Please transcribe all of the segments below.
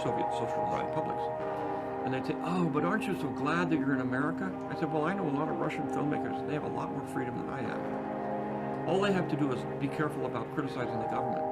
Soviet socialized republics. And they'd say, oh, but aren't you so glad that you're in America? I said, well, I know a lot of Russian filmmakers. They have a lot more freedom than I have. All they have to do is be careful about criticizing the government.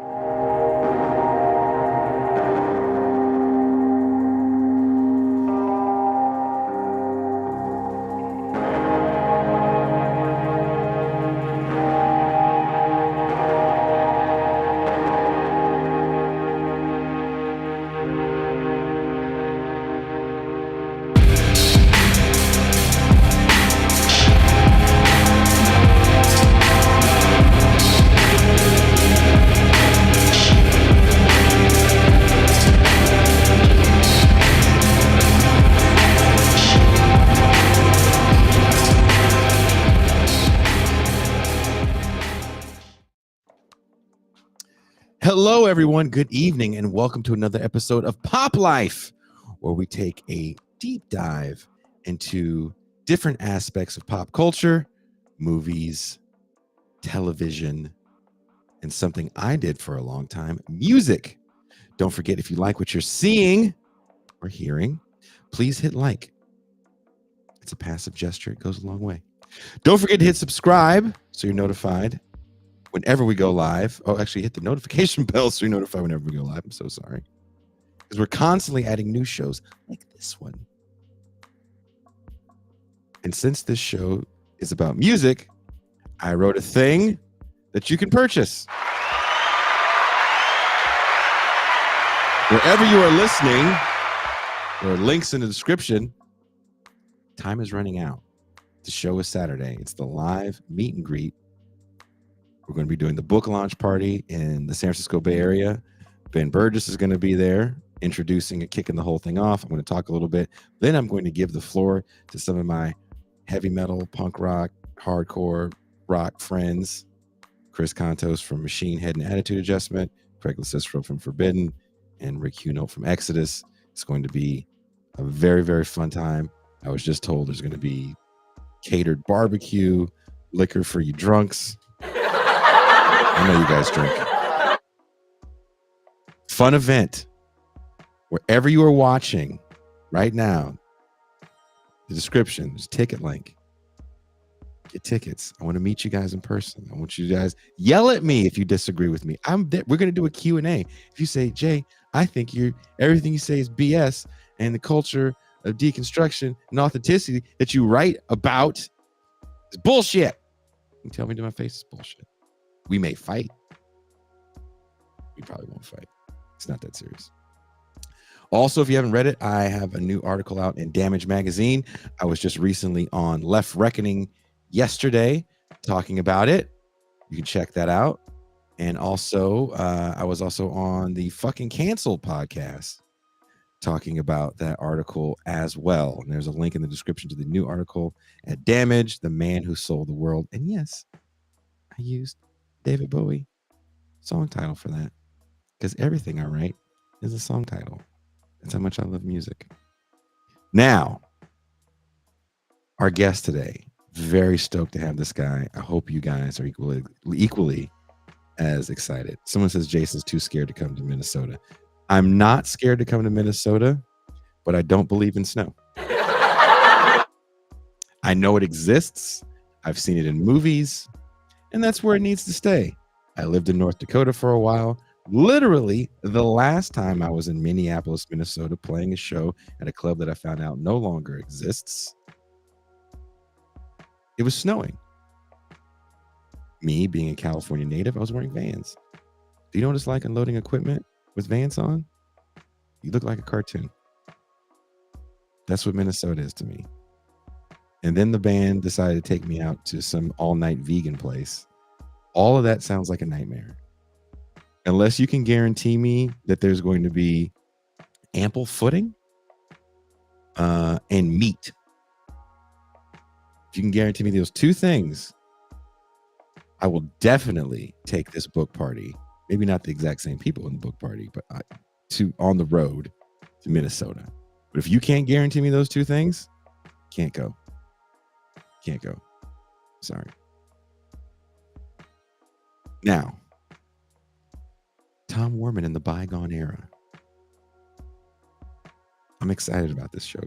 Hello, everyone. Good evening, and welcome to another episode of PopLife, where we take a deep dive into different aspects of pop culture, movies, television, and something I did for a long time, music. Don't forget, if you like what you're seeing or hearing, please hit like. It's a passive gesture. It goes a long way. Don't forget to hit subscribe so you're notified whenever we go live. Oh, actually, hit the notification bell so you're notified whenever we go live. I'm so sorry. Because we're constantly adding new shows like this one. And since this show is about music, I wrote a thing that you can purchase. Wherever you are listening, there are links in the description. Time is running out. The show is Saturday. It's the live meet and greet. We're going to be doing the book launch party in the San Francisco Bay Area. Ben Burgess is going to be there, introducing and kicking the whole thing off. I'm going to talk a little bit. Then I'm going to give the floor to some of my heavy metal, punk rock, hardcore rock friends. Chris Contos from Machine Head and Attitude Adjustment, Craig Lasistro from Forbidden, and Rick Huno from Exodus. It's going to be a very, very fun time. I was just told there's going to be catered barbecue, liquor for you drunks. I know you guys drink. Fun event. Wherever you are watching right now, the description, there's a ticket link. Get tickets. I want to meet you guys in person. I want you guys yell at me if you disagree with me. We're going to do a Q&A. If you say, Jay, I think everything you say is BS, and the culture of deconstruction and authenticity that you write about is bullshit. You tell me to my face it's bullshit. We may fight. We probably won't fight. It's not that serious. Also, if you haven't read it, I have a new article out in Damage Magazine. I was just recently on Left Reckoning yesterday talking about it. You can check that out. And also, I was also on the Fucking Canceled podcast talking about that article as well. And there's a link in the description to the new article at Damage, the Man Who Sold the World. And yes, I used David Bowie song title for that, because everything I write is a song title. That's how much I love music. Now, our guest today, very stoked to have this guy. I hope you guys are equally as excited. Someone says Jason's too scared to come to Minnesota. I'm not scared to come to Minnesota, but I don't believe in snow. I know it exists. I've seen it in movies. And that's where it needs to stay. I lived in North Dakota for a while. Literally, the last time I was in Minneapolis, Minnesota, playing a show at a club that I found out no longer exists, it was snowing. Me being a California native, I was wearing Vans. Do you know what it's like unloading equipment with Vans on? You look like a cartoon. That's what Minnesota is to me. And then the band decided to take me out to some all-night vegan place. All of that sounds like a nightmare. Unless you can guarantee me that there's going to be ample footing and meat. If you can guarantee me those two things, I will definitely take this book party. Maybe not the exact same people in the book party, but on the road to Minnesota. But if you can't guarantee me those two things, can't go. Can't go. Sorry. Now, Tom Werman in the bygone era. I'm excited about this show.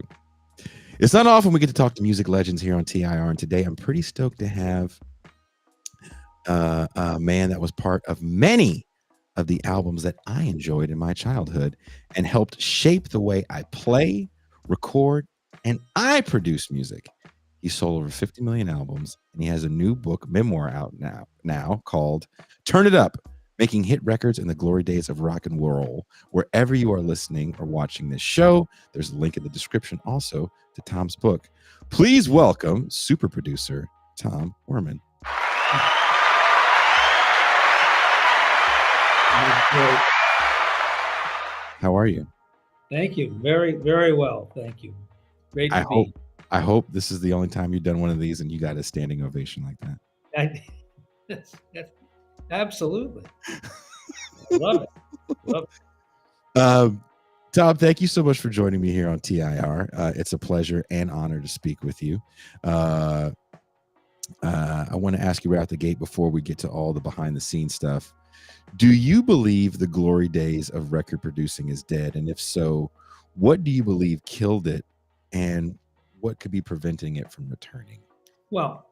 It's not often we get to talk to music legends here on TIR, and today I'm pretty stoked to have a man that was part of many of the albums that I enjoyed in my childhood and helped shape the way I play, record, and I produce music. He sold over 50 million albums, and he has a new book memoir out now called Turn It Up, Making Hit Records in the Glory Days of Rock and Roll. Wherever you are listening or watching this show, there's a link in the description also to Tom's book. Please welcome super producer Tom Werman. How are you? Thank you. Very, very well. Thank you. Great to be. I hope this is the only time you've done one of these and you got a standing ovation like that. That's absolutely. Love it. Love it. Tom, thank you so much for joining me here on TIR. It's a pleasure and honor to speak with you. I want to ask you right out the gate before we get to all the behind the scenes stuff. Do you believe the glory days of record producing is dead? And if so, what do you believe killed it, and what could be preventing it from returning? Well,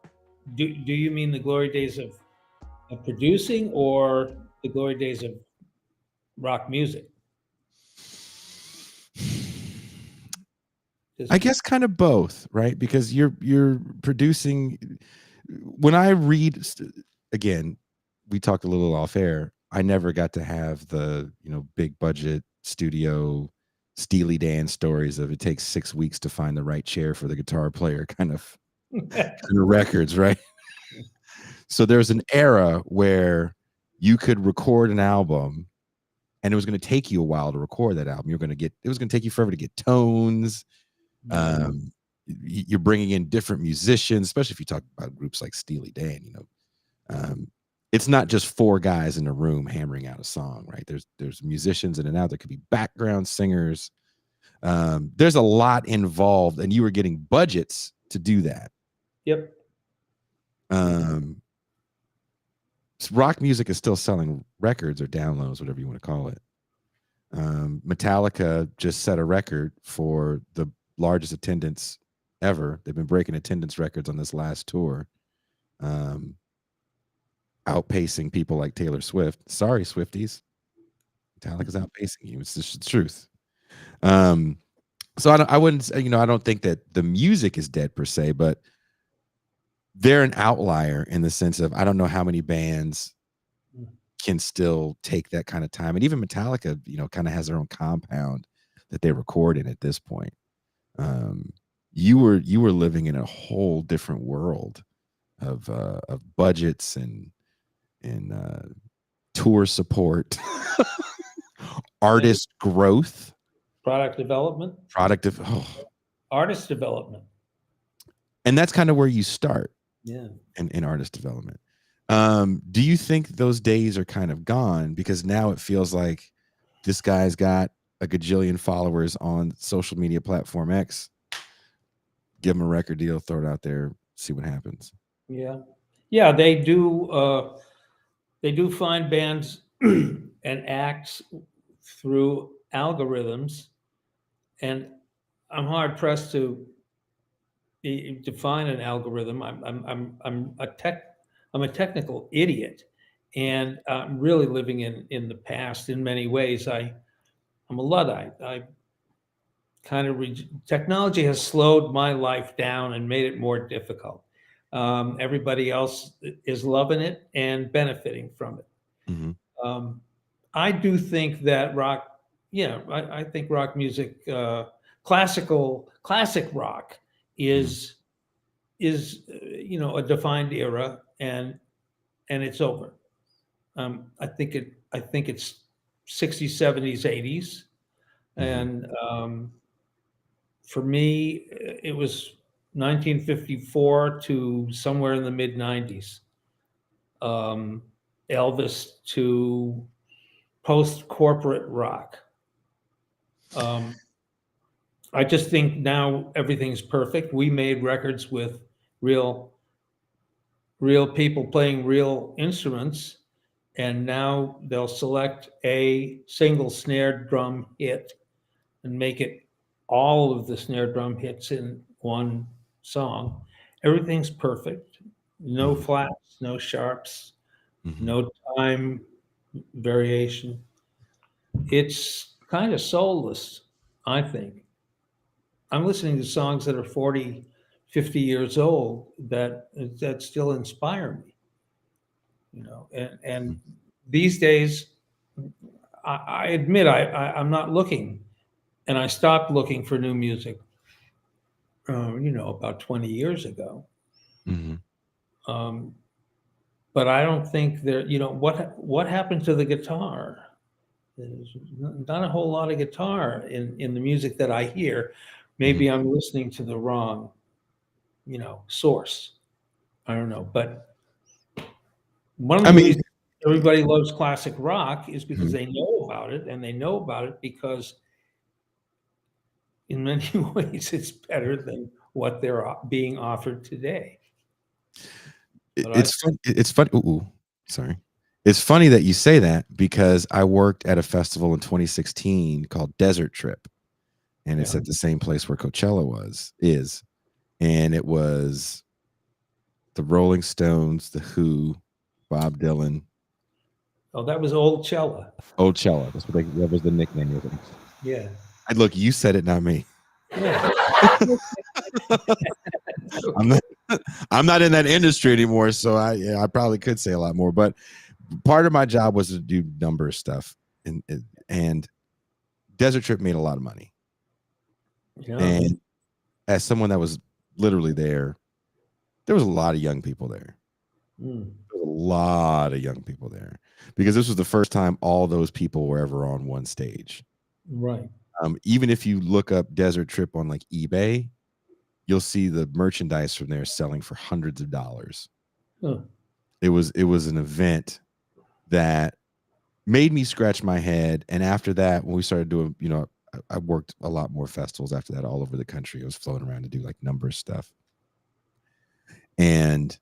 do you mean the glory days of producing or the glory days of rock music? I guess kind of both, right? Because you're producing. When I read, again, we talked a little off air. I never got to have the big budget studio Steely Dan stories of it takes 6 weeks to find the right chair for the guitar player kind of records, right? So there's an era where you could record an album and it was going to take you a while to record that album. It was going to take you forever to get tones. You're bringing in different musicians, especially if you talk about groups like Steely Dan, it's not just 4 guys in a room hammering out a song, right? There's musicians in and out. There could be background singers. There's a lot involved, and you were getting budgets to do that. Yep. Rock music is still selling records or downloads, whatever you want to call it. Metallica just set a record for the largest attendance ever. They've been breaking attendance records on this last tour. Outpacing people like Taylor Swift. Sorry, Swifties. Metallica's outpacing you. It's just the truth. So I wouldn't say, I don't think that the music is dead per se, but they're an outlier in the sense of I don't know how many bands can still take that kind of time. And even Metallica, kind of has their own compound that they record in at this point. You were living in a whole different world of budgets and tour support, artist growth, product development, artist development, and that's kind of where you start. Yeah, in artist development. Do you think those days are kind of gone because now it feels like this guy's got a gajillion followers on social media platform X? Give him a record deal, throw it out there, see what happens. Yeah, they do. They do find bands and acts through algorithms, and I'm hard pressed to define an algorithm. I'm a technical idiot, and I'm really living in the past in many ways. I'm a Luddite. I kind of technology has slowed my life down and made it more difficult. Everybody else is loving it and benefiting from it. Mm-hmm. I do think that rock, I think rock music, classic rock is a defined era, and it's over. I think it's 60s, 70s, 80s, and for me, it was 1954 to somewhere in the mid 90s. Elvis to post-corporate rock. I just think now everything's perfect. We made records with real people playing real instruments, and now they'll select a single snare drum hit and make it all of the snare drum hits in one song. Everything's perfect. No Mhm. flats, no sharps, Mhm. no time variation. It's kind of soulless, I think. I'm listening to songs that are 40, 50 years old that still inspire me, and Mhm. these days I admit I'm not looking, and I stopped looking for new music, about 20 years ago. Mhm. Um, but I don't think there, what happened to the guitar? There's not a whole lot of guitar in the music that I hear. Mhm. Maybe I'm listening to the wrong, source. I don't know. But one of I the mean, reasons everybody loves classic rock is because mhm. they know about it, and they know about it because in many ways it's better than what they're being offered today. But I, It's fun. It's funny. Ooh, sorry. It's funny that you say that because I worked at a festival in 2016 called Desert Trip, and it's yeah. at the same place where Coachella is, and it was the Rolling Stones, the Who, Bob Dylan, Oh, that was old Cella. Coachella. That was the nickname of it. Yeah. I look, you said it, not me. Yeah. I'm Okay. not. I'm not in that industry anymore, so I probably could say a lot more. But part of my job was to do number stuff, and Desert Trip made a lot of money. Yeah. And as someone that was literally there was a lot of young people there. Mm, There was a lot of young people there because this was the first time all those people were ever on one stage. right. Even if you look up Desert Trip on like eBay, you'll see the merchandise from there selling for hundreds of dollars. Huh. It was an event that made me scratch my head. And after that, when we started doing, I worked a lot more festivals after that all over the country. I was floating around to do like number stuff. And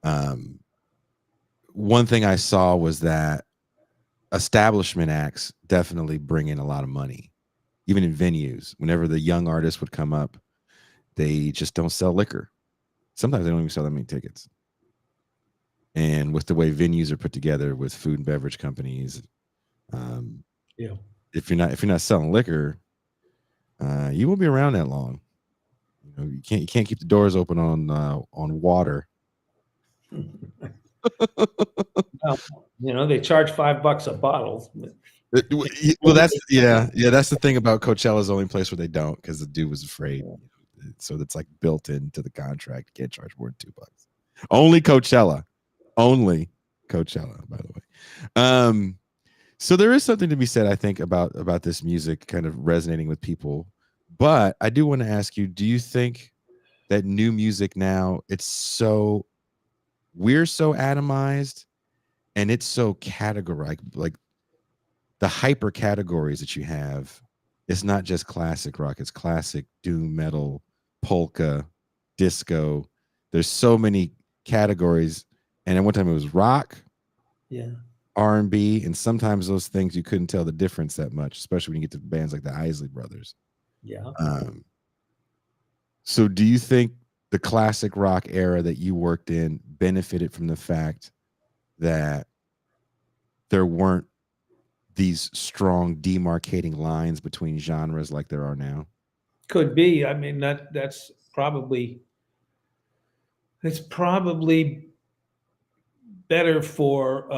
um, one thing I saw was that establishment acts definitely bring in a lot of money, even in venues. Whenever the young artists would come up, they just don't sell liquor. Sometimes they don't even sell that many tickets. And with the way venues are put together with food and beverage companies, um, Yeah. if you're not selling liquor, you won't be around that long. You can't keep the doors open on water. Well, they charge $5 a bottle. Well, that's the thing about Coachella's the only place where they don't because the dude was afraid. So that's like built into the contract. You can't charge more than $2. Only Coachella. Only Coachella, by the way. So there is something to be said, I think, about this music kind of resonating with people. But I do want to ask you, do you think that new music now, we're so atomized and it's so categorized, like the hyper categories that you have, it's not just classic rock, it's classic doom metal, polka, disco. There's so many categories. And at one time it was rock, Yeah. R&B, and sometimes those things you couldn't tell the difference that much, especially when you get to bands like the Isley Brothers. Yeah. Um, so do you think the classic rock era that you worked in benefited from the fact that there weren't these strong demarcating lines between genres like there are now? Could be. I mean, it's probably better for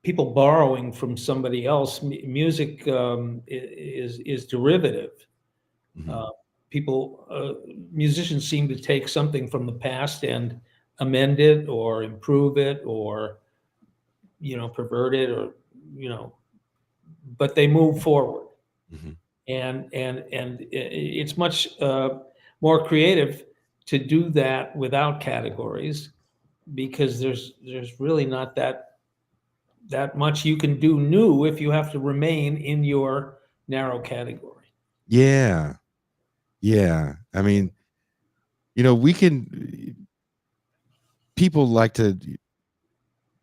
people borrowing from somebody else. Music is derivative. Mhm. Uh, musicians seem to take something from the past and amend it or improve it or pervert it or you know, but they move forward, Mhm. and it's much more creative to do that without categories because there's really not that much you can do new if you have to remain in your narrow category. Yeah. Yeah. I mean, we can people like to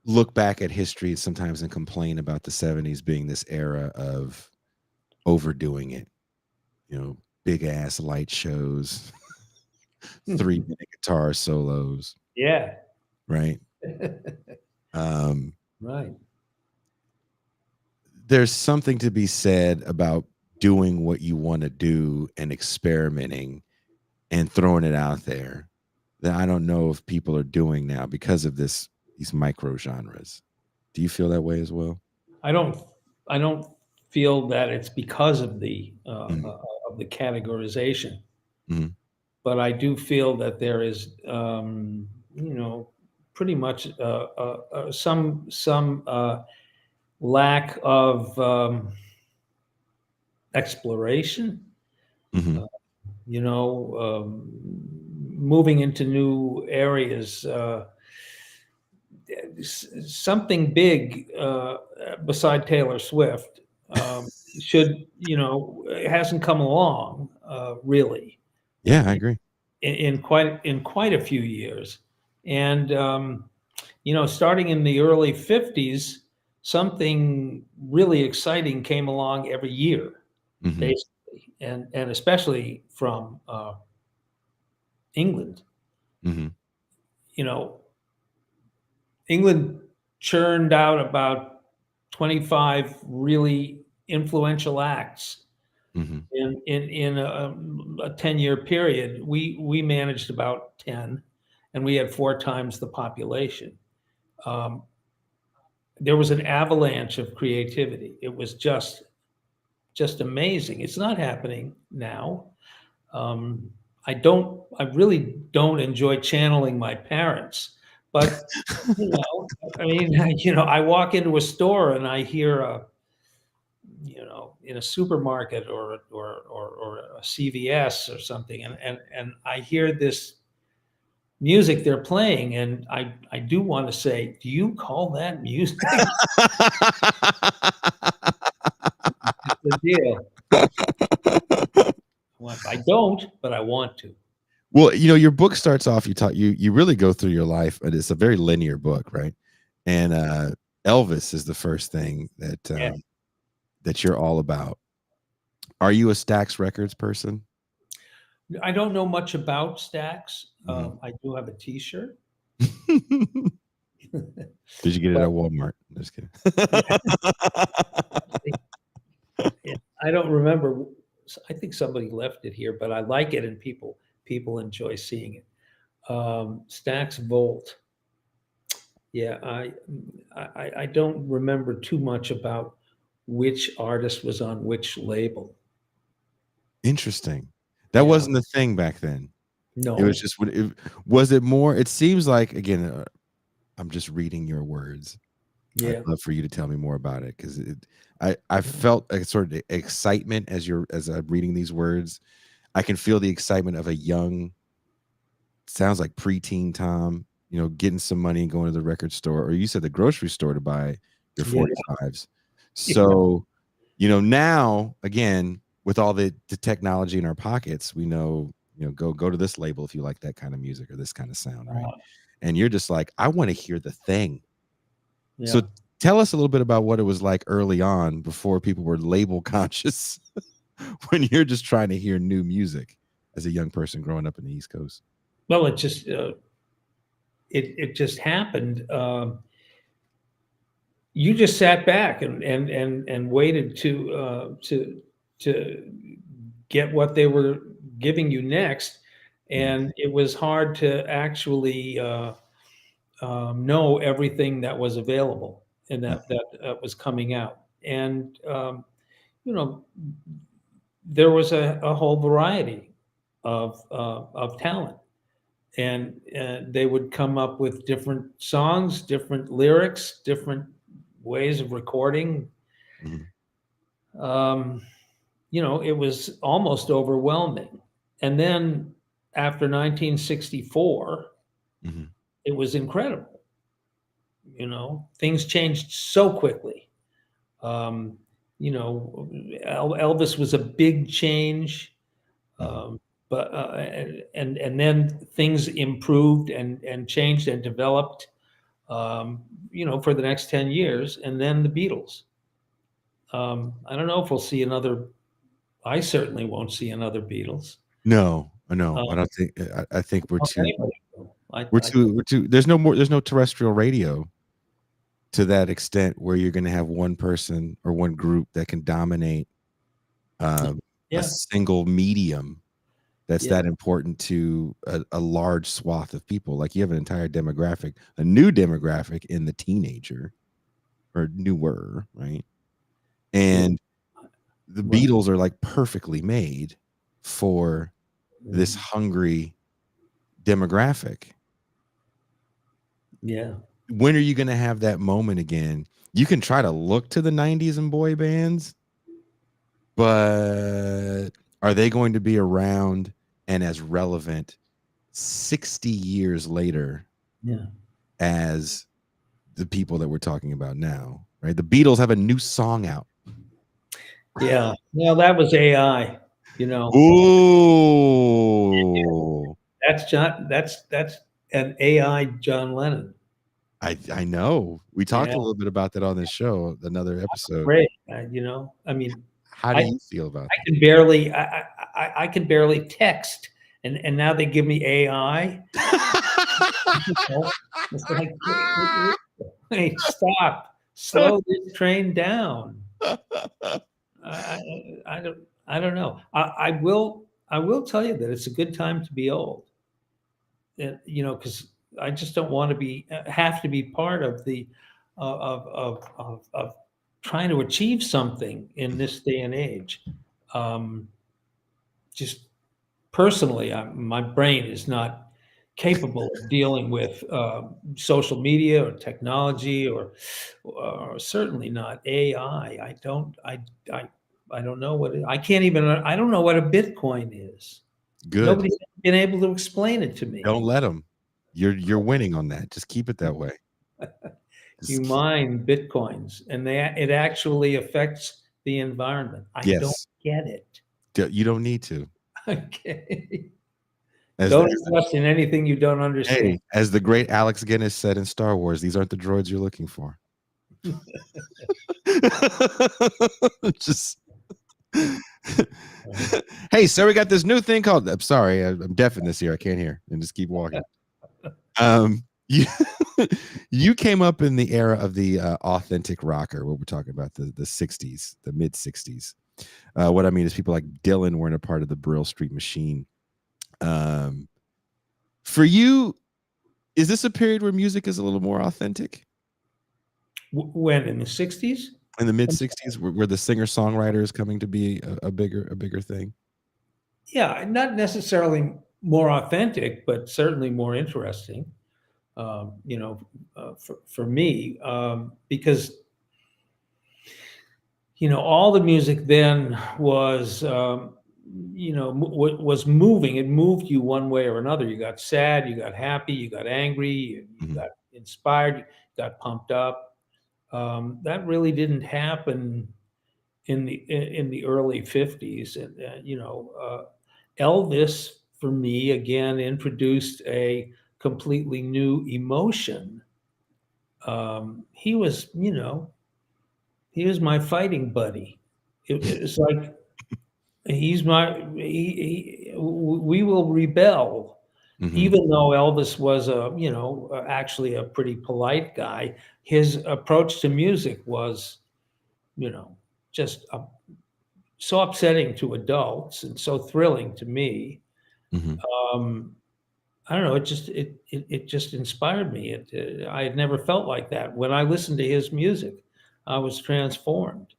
look back at history sometimes and complain about the 70s being this era of overdoing it. Big ass light shows, 3-minute guitar solos, Yeah. right? Right. There's something to be said about doing what you want to do and experimenting and throwing it out there that I don't know if people are doing now because of these micro genres. Do you feel that way as well? I don't feel that it's because of the Mhm. categorization, Mhm. but I do feel that there is pretty much some lack of exploration. Mhm. Uh, moving into new areas. Something big beside Taylor Swift should, it hasn't come along really Yeah, in, I agree. in quite a few years. And starting in the early 50s, something really exciting came along every year, Mhm. basically, and especially from England. Mhm. You know, England churned out about 25 really influential acts Mhm. in a 10-year period. We managed about 10, and we had 4 times the population. Um, there was an avalanche of creativity. It was just amazing. It's not happening now. Um, I really don't enjoy channeling my parents, but I mean, I walk into a store and I hear in a supermarket or a CVS or something, and I hear this music they're playing, and I do want to say, do you call that music? It's the deal. I don't, but I want to. Well, your book starts off, you really go through your life, and it's a very linear book, right? And Elvis is the first thing Yeah. that you're all about. Are you a Stax Records person? I don't know much about Stax. Mhm. I do have a T-shirt, Did you get it but at Walmart? Just kidding. yeah, yeah, I don't remember. I think somebody left it here, but I like it, and people enjoy seeing it. Stax Volt. Yeah, I don't remember too much about which artist was on which label. Interesting. That Yeah, wasn't a thing back then. It was no, just was it more it seems like, again, I'm just reading your words. I'd yeah, love for you to tell me more about it because I felt a sort of excitement as I'm reading these words. I can feel the excitement of a young, sounds like preteen Tom, getting some money and going to the record store, or you said the grocery store to buy your yeah, 45s. yeah, So, now again, with all the technology in our pockets, we know, go to this label if you like that kind of music or this kind of sound, right? And you're just like, I want to hear the thing. So yeah. tell us a little bit about what it was like early on before people were label conscious when you're just trying to hear new music as a young person growing up in the East Coast. Well, it just happened. You just sat back and waited to get what they were giving you next, Mhm. and it was hard to actually know everything that was available and Mhm. that was coming out. And you know, there was a whole variety of talent, and they would come up with different songs, different lyrics, different ways of recording. Mhm. Um, it was almost overwhelming. And then after 1964, Mhm. it was incredible. Things changed so quickly. Um, Elvis was a big change, Mhm. but and then things improved and changed and developed, for the next 10 years, and then the Beatles. I don't know if we'll see another. I certainly won't see another Beatles. No, I Um, don't think. I think I don't know if anybody will. we're too. There's no more. There's no terrestrial radio to that extent where you're going to have one person or one group that can dominate a yeah, single medium that's yeah, that important to a large swath of people. Like you have an entire demographic, a new demographic in the teenager or newer, right? yeah. And the Right. Beatles are like perfectly made for this hungry demographic. Yeah. When are you going to have that moment again? You can try to look to the 90s and boy bands, but are they going to be around and as relevant 60 years later Yeah. as the people that we're talking about now, right? The Beatles have a new song out. Yeah. Well, that was AI. You know, Ooh. that's John. That's an AI John Lennon. I know. We talked Yeah. a little bit about that on this show, another episode. Great. You know, I mean, How do I you feel about I can barely I can barely text, and now they give me AI. You know, it's like, wait, stop, slow this train down. that? I don't know. I will tell you that it's a good time to be old. You know, because I just don't want to be have to be part of the of trying to achieve something in this day and age. Um, just personally, my brain is not capable of dealing with social media or technology or certainly not AI. I I don't know what I can't even. I don't know what a Bitcoin is. Good. Nobody's been able to explain it to me. Don't let them. You're winning on that. Just keep it that way. You Just mine Bitcoins, and it actually affects the environment. I don't yes. get it. You don't need to. Okay. As Don't the, invest in anything you don't understand. hey, as the great Alex Guinness said in Star Wars, these aren't the droids you're looking for. Just hey, sir, we got this new thing called. I'm sorry, I'm deaf in this ear. I can't hear, and just keep walking. You you came up in the era of the authentic rocker. What we're talking about the '60s, the mid '60s. What I mean is people like Dylan weren't a part of the Brill Street Machine. For you, is this a period where music is a little more authentic? When in the 60s? In the mid '60s, where the singer songwriter is coming to be a bigger thing. Yeah, not necessarily more authentic, but certainly more interesting. You know, for me, because you know all the music then was you know was moving. It moved you one way or another. You got sad, you got happy, you got angry, you got inspired, you got pumped up. That really didn't happen in the early 50s. And you know, Elvis for me again introduced a completely new emotion. He was, you know, he was my fighting buddy. It's like we will rebel. Even though Elvis was a, you know, actually a pretty polite guy, his approach to music was, you know, just so upsetting to adults and so thrilling to me. Um, I don't know. It just inspired me. I had never felt like that when I listened to his music. I was transformed.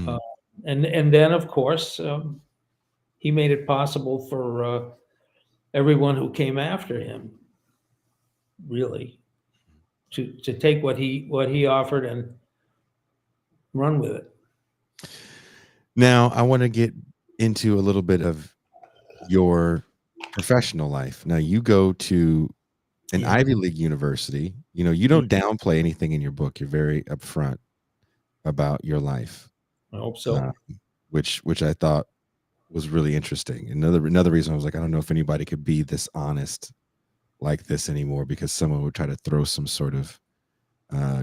Uh, and then of course he made it possible for everyone who came after him, really, to take what he offered and run with it. Now, I want to get into a little bit of your professional life. Now, you go to an Yeah. Ivy League university. You know, you don't downplay anything in your book. You're very upfront about your life, I hope so. which I thought was really interesting. Another reason I was like, I don't know if anybody could be this honest like this anymore, because someone would try to throw some sort of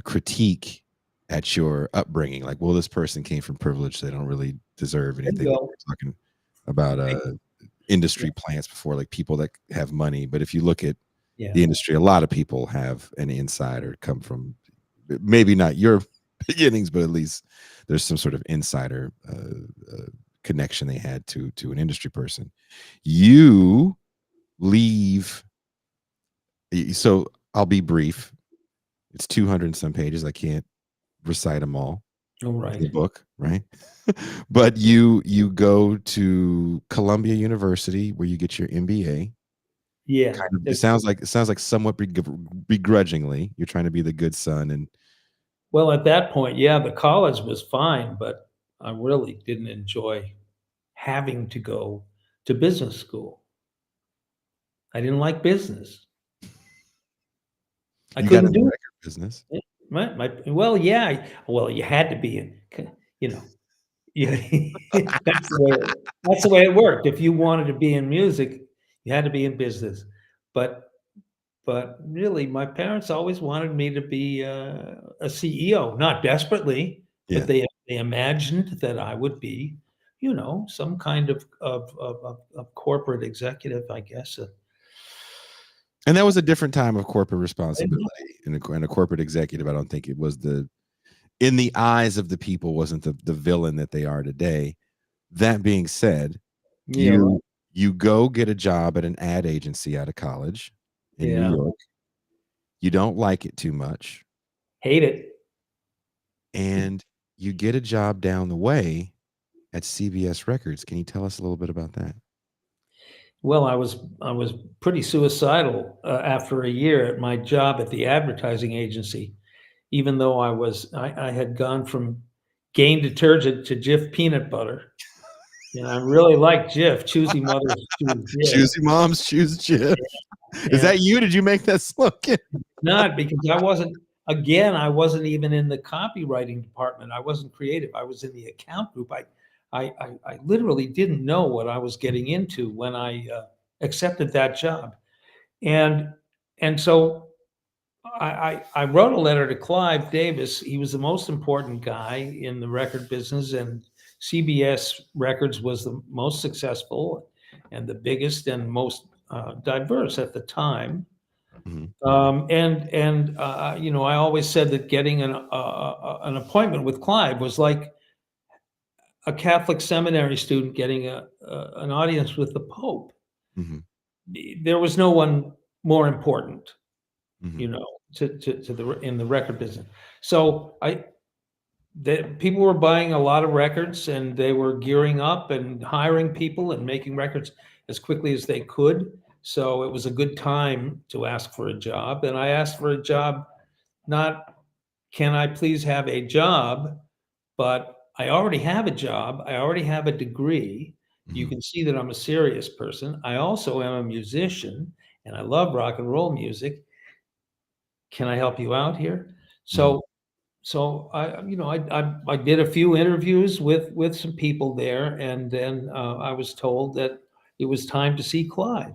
critique at your upbringing. Like, well, this person came from privilege; they don't really deserve There you anything. go. We're talking about industry plants before, like people that have money. But if you look at Yeah. the industry, a lot of people have an inside or come from, maybe not your beginnings, but at least there's some sort of insider connection they had to an industry person. You leave. So I'll be brief. It's 200 and some pages. I can't recite them all All in right. the book, right? But you go to Columbia University where you get your MBA. Yeah. Kind of, it sounds like somewhat begrudgingly. You're trying to be the good son, and Well, at that point, yeah, the college was fine, but I really didn't enjoy having to go to business school. I didn't like business. I you got in couldn't the do record business. it. Well, yeah. Well, you had to be in, you know, yeah, that's the way it worked. If you wanted to be in music, you had to be in business. But really, my parents always wanted me to be a CEO, not desperately, Yeah. but they imagined that I would be, some kind of corporate executive, I guess. And that was a different time of corporate responsibility. And a corporate executive, I don't think it was in the eyes of the people, wasn't the villain that they are today. That being said, Yeah, right. you go get a job at an ad agency out of college in New Yeah, York. You don't like it too much, hate it. and you get a job down the way at CBS Records. Can you tell us a little bit about that? Well, I was pretty suicidal after a year at my job at the advertising agency, even though I had gone from Gain detergent to Jif peanut butter. And I really like Jif, choosy mothers choose Jif. Choosy moms choose Jim. Is And that you? Did you make that slogan? not because I wasn't even in the copywriting department. I wasn't creative. I was in the account group. I literally didn't know what I was getting into when I accepted that job. And so I wrote a letter to Clive Davis. He was the most important guy in the record business, and CBS Records was the most successful and the biggest and most diverse at the time. Mhm. I always said that getting an appointment with Clive was like a Catholic seminary student getting an audience with the Pope. Mhm. There was no one more important, Mhm. you know, to the in the record business. So people were buying a lot of records, and they were gearing up and hiring people and making records as quickly as they could. So it was a good time to ask for a job. And I asked for a job, not can I please have a job, but I already have a job. I already have a degree. You Mhm. can see that I'm a serious person. I also am a musician, and I love rock and roll music. Can I help you out here? Mhm. So I did a few interviews with some people there, and then I was told that it was time to see Clive,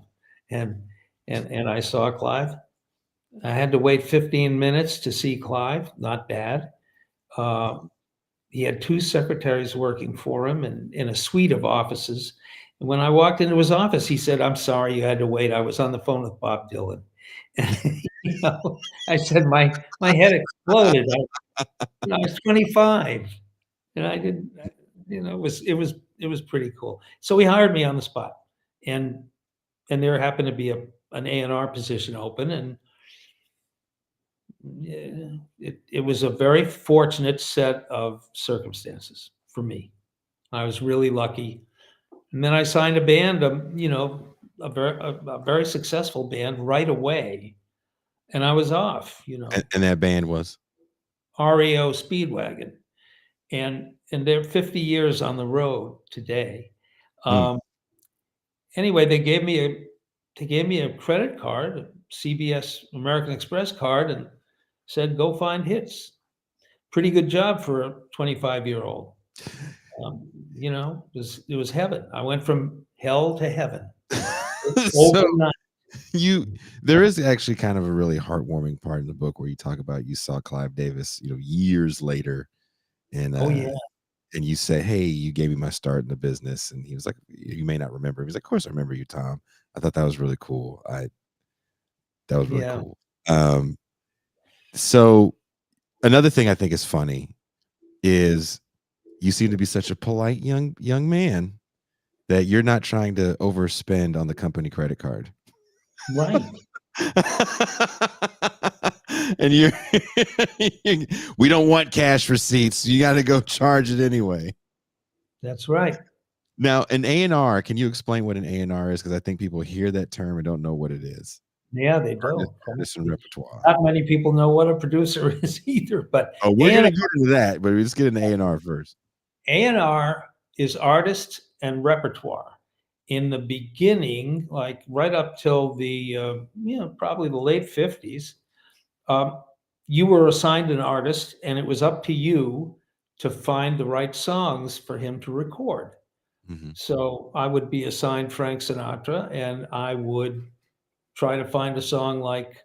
and I saw Clive. I had to wait 15 minutes to see Clive. Not bad. Uh, he had two secretaries working for him, and in a suite of offices. And when I walked into his office, he said, "I'm sorry you had to wait. I was on the phone with Bob Dylan." And, I said, my head exploded. I was 25, and I didn't, it was pretty cool. So he hired me on the spot, and there happened to be an A&R position open, and yeah, it was a very fortunate set of circumstances for me. I was really lucky, and then I signed a band, a very successful band right away, and I was off, And that band was? REO Speedwagon. And they're 50 years on the road today. Mm. Um, anyway, they gave me a credit card, CBS American Express card, and said, "Go find hits." Pretty good job for a 25-year-old. It was heaven. I went from hell to heaven So overnight. There is actually kind of a really heartwarming part in the book where you talk about you saw Clive Davis, years later, and Oh yeah, and you say, "Hey, you gave me my start in the business," and he was like, "You may not remember." He was like, "Of course I remember you, Tom." I thought that was really cool. That was really yeah. cool. So another thing I think is funny is you seem to be such a polite young man that you're not trying to overspend on the company credit card. Right. And we don't want cash receipts. You got to go charge it anyway. That's right. Now, an A&R, can you explain what an A&R is? Because I think people hear that term and don't know what it is. Yeah, they don't. Artist and repertoire. Not many people know what a producer is either, but Oh, we're going to get into that, but let's get into A&R first. A&R is artist and repertoire. In the beginning, like right up till the probably the late 50s, you were assigned an artist, and it was up to you to find the right songs for him to record. Mm-hmm. So I would be assigned Frank Sinatra, and I would try to find a song like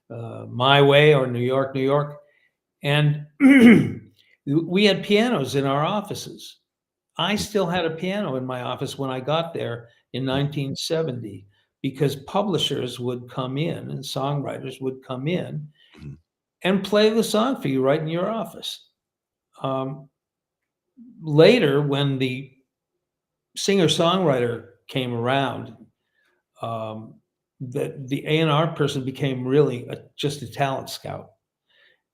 My Way or New York, New York. And we had pianos in our offices. I still had a piano in my office when I got there in 1970 because publishers would come in and songwriters would come in Mm-hmm. and play the song for you right in your office. Later, when the singer-songwriter came around, the A&R person became really just a talent scout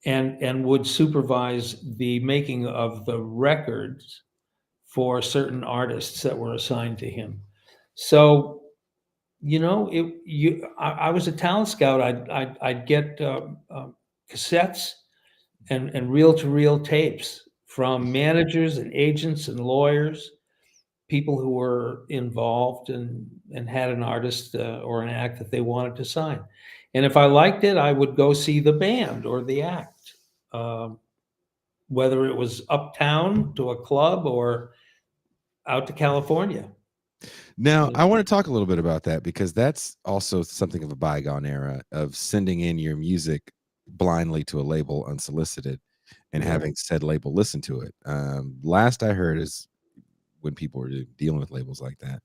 and would supervise the making of the records for certain artists that were assigned to him. So, I was a talent scout. I'd get cassettes and reel-to-reel tapes from managers and agents and lawyers, people who were involved and had an artist or an act that they wanted to sign. And if I liked it, I would go see the band or the act, whether it was uptown to a club or out to California. Now, I want to talk a little bit about that because that's also something of a bygone era of sending in your music blindly to a label unsolicited and Yeah. having said label listen to it. Last I heard is when people were dealing with labels like that,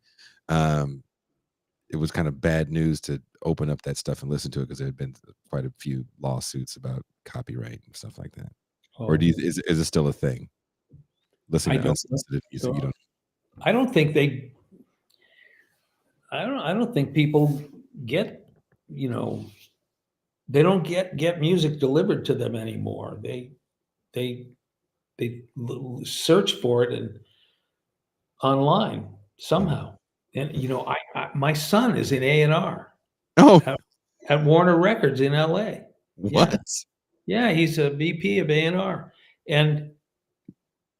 it was kind of bad news to open up that stuff and listen to it because there had been quite a few lawsuits about copyright and stuff like that. Or is it still a thing? Listening to unsolicited music, you don't. I don't think they. I don't think people get. They don't get music delivered to them anymore. They search for it and online somehow. And my son is in A&R Oh, at Warner Records in LA. what? Yeah, he's a VP of A&R, and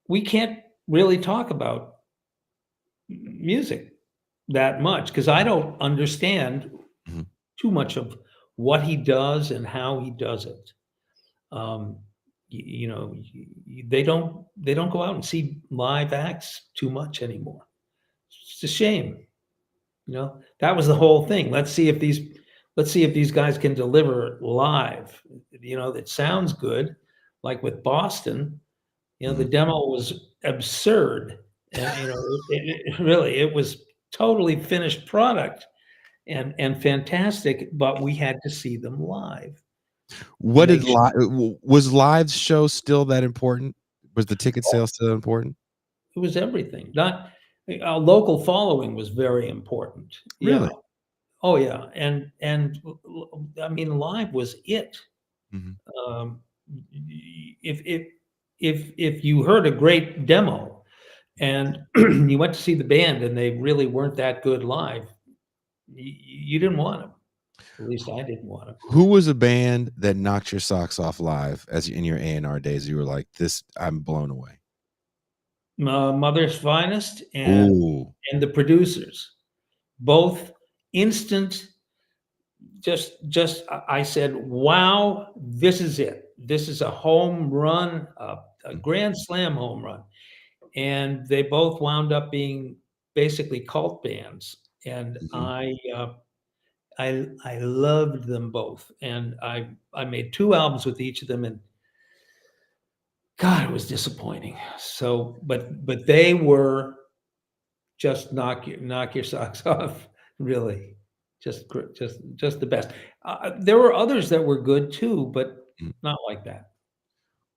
we can't really talk about music that much because I don't understand Mhm. too much of what he does and how he does it. They don't go out and see live acts too much anymore. It's a shame. That was the whole thing. Let's see if these guys can deliver live. That sounds good. Like with Boston, the demo was absurd, and it was totally finished product and fantastic. But we had to see them live. What did was live show still that important? Was the ticket sale still important? It was everything. Not a local following was very important. Yeah. Really? Oh yeah. And I mean, live was it. Mhm. Um, if you heard a great demo and you went to see the band and they really weren't that good live, you didn't want them. At least I didn't want them. Who was a band that knocked your socks off live in your A&R days? You were like, "This, I'm blown away." Mother's Finest Ooh. and the Producers, both instant. Just I said, wow, this is it. This is a home run, a grand slam home run. And they both wound up being basically cult bands. And Mhm. I loved them both, and I made 2 albums with each of them, and God, it was disappointing. So, but they were just knock your socks off, really. Just the best. There were others that were good too, but Mm. not like that.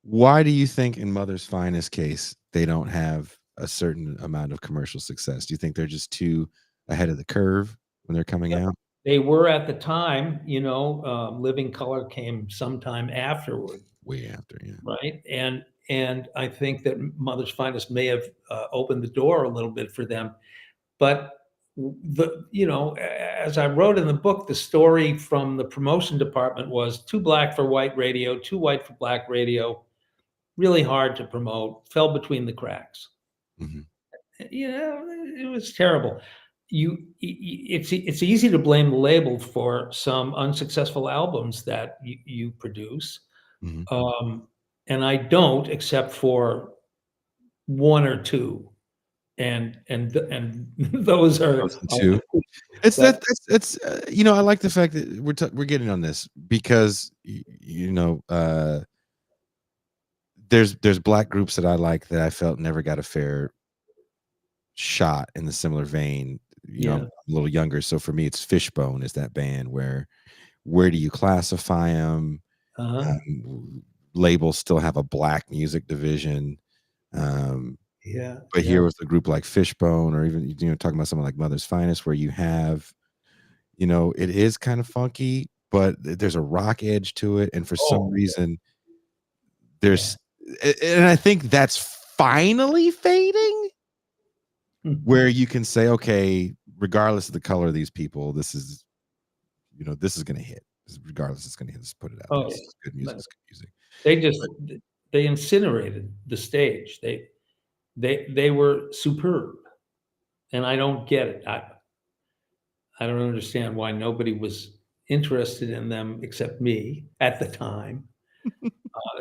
Why do you think in Mother's Finest case they don't have a certain amount of commercial success? Do you think they're just too ahead of the curve when they're coming out? They were at the time, Living Color came sometime afterward, Way after, yeah. right? And I think that Mother's Finest may have opened the door a little bit for them. But as I wrote in the book, the story from the promotion department was too black for white radio, too white for black radio, really hard to promote, fell between the cracks. Mhm. It was terrible. It's easy to blame the label for some unsuccessful albums that you produce. Mhm. And I don't, except for 1 or 2. And those are Those are 2. It's but it's I like the fact that we're getting on this because there's black groups that I like that I felt never got a fair shot in the similar vein. I'm yeah. a little younger, so for me, it's Fishbone is that band where do you classify them? Uh-huh. Labels still have a black music division, Yeah, but yeah. here was a group like Fishbone, or even talking about someone like Mother's Finest, where you have, it is kind of funky, but there's a rock edge to it, and for some Oh, reason, yeah. there's, and I think that's finally fading. Where you can say, okay, regardless of the color of these people, this is gonna hit. Regardless, it's gonna hit. Let's put it out there. Oh, This yeah. is good music. But It's good music. they just they incinerated the stage. They were superb, and I don't get it. I don't understand why nobody was interested in them except me at the time.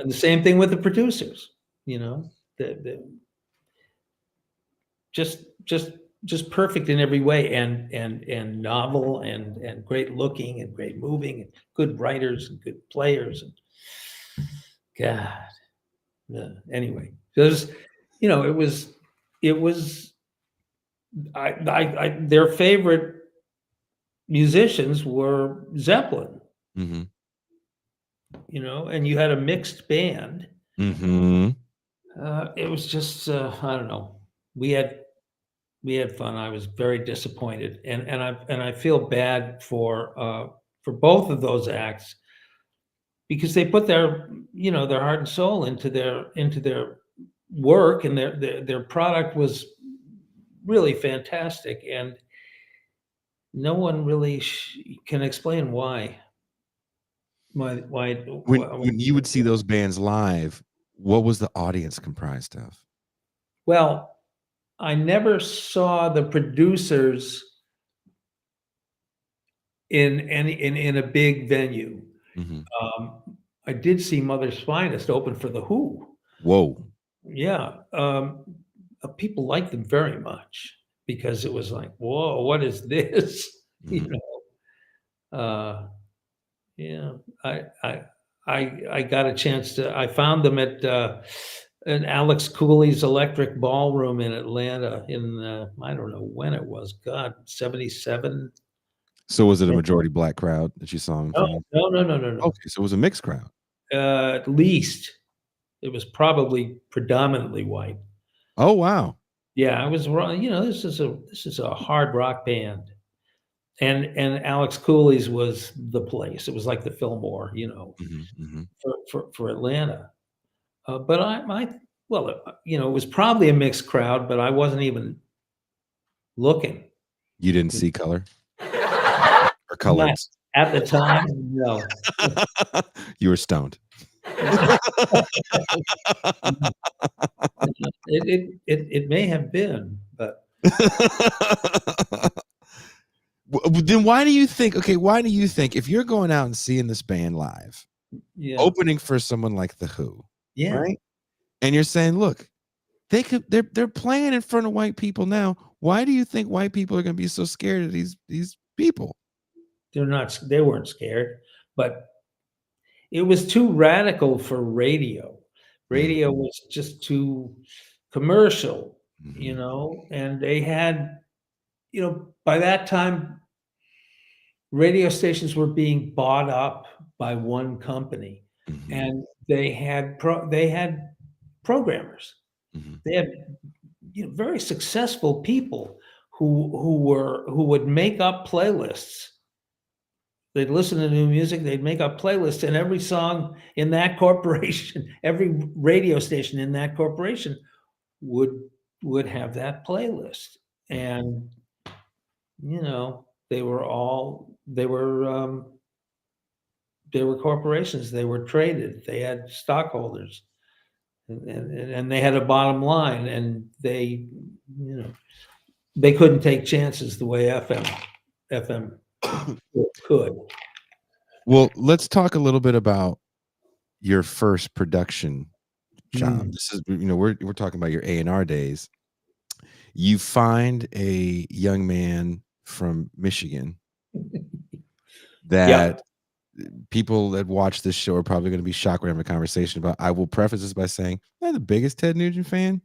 And the same thing with the producers, the just just just perfect in every way, and novel, and great looking, and great moving, and good writers and good players, and God, yeah. Anyway, it was their favorite musicians were Zeppelin, Mhm. and you had a mixed band. Mhm. It was just I don't know. We had we had fun. I was very disappointed, and I feel bad for both of those acts because they put their heart and soul into their work, and their product was really fantastic, and no one really can explain why. When you would see those bands live, what was the audience comprised of? Well, I never saw the producers in a big venue. Mhm. I did see Mother's Finest open for The Who. Whoa. Yeah, people liked them very much because it was like, "Whoa, what is this?" You Mhm. know? Yeah, I I I got a chance to I found them at, in Alex Cooley's Electric Ballroom in Atlanta in, I don't know when it was, God, 77? So was it a majority black crowd that you saw in No, front of? no, no, no, no, no. Okay, so it was a mixed crowd. At least it was probably predominantly white. Oh, wow. Yeah, I was wrong. This is a hard rock band, and Alex Cooley's was the place. It was like the Fillmore, Mhm, mhm. for Atlanta. But it was probably a mixed crowd, but I wasn't even looking. You didn't see color or Not colors? at the time, no. You were stoned. It may have been, but Then why do you think if you're going out and seeing this band live, yeah, opening for someone like The Who, yeah. right? And you're saying, "Look, they're playing in front of white people now. Why do you think white people are gonna be so scared of these people?" They weren't scared, but it was too radical for radio. Radio was just too commercial, Mhm. and they had, by that time, radio stations were being bought up by one company, Mhm. and they had programmers. Mhm. They had, very successful people who would make up playlists. They'd listen to new music, they'd make up playlists, and every song in that corporation, every radio station in that corporation would would have that playlist. And, they were corporations, they were traded, they had stockholders, and they had a bottom line, and you know, they couldn't take chances the way FM could. Well, let's talk a little bit about your first production job. Mm. This is, we're talking about your A&R days. You find a young man from Michigan Yep. that people that watch this show are probably going to be shocked we're having a conversation about. I will preface this by saying I'm the biggest Ted Nugent fan.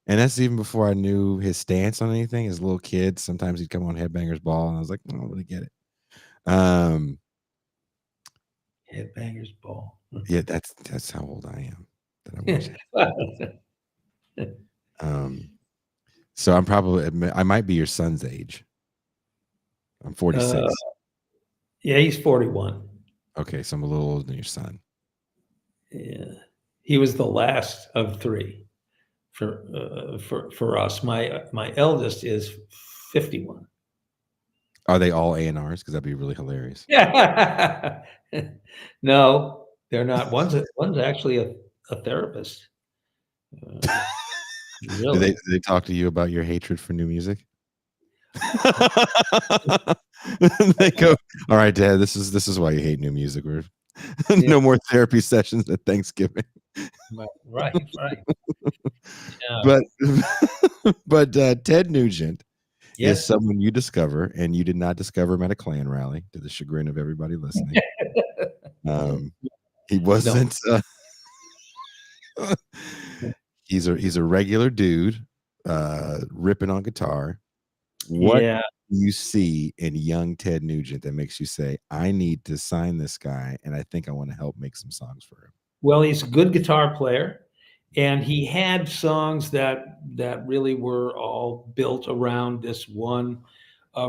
And that's even before I knew his stance on anything. As a little kid, sometimes he'd come on Headbangers Ball, and I was like, I don't really get it. Um, Headbangers Ball. yeah, that's how old I am that I watch it. So I might be your son's age. I'm 46. Yeah, he's 41. Okay, so I'm a little older than your son. Yeah, he was the last of three for us. My eldest is 51. Are they all A&Rs? Because that'd be really hilarious. Yeah. No, they're not. One's actually a therapist. Do they Really? do they talk to you about your hatred for new music? They go, all right, Dad, this is why you hate new music. We're Yeah. no more therapy sessions at Thanksgiving. Right. Yeah. But Ted Nugent is Yes. someone you discover, and you did not discover him at a Klan rally, to the chagrin of everybody listening. He No. wasn't. He's a regular dude, ripping on guitar. What Yeah. do you see in young Ted Nugent that makes you say, I need to sign this guy, and I think I want to help make some songs for him? Well, he's a good guitar player, and he had songs that really were all built around this one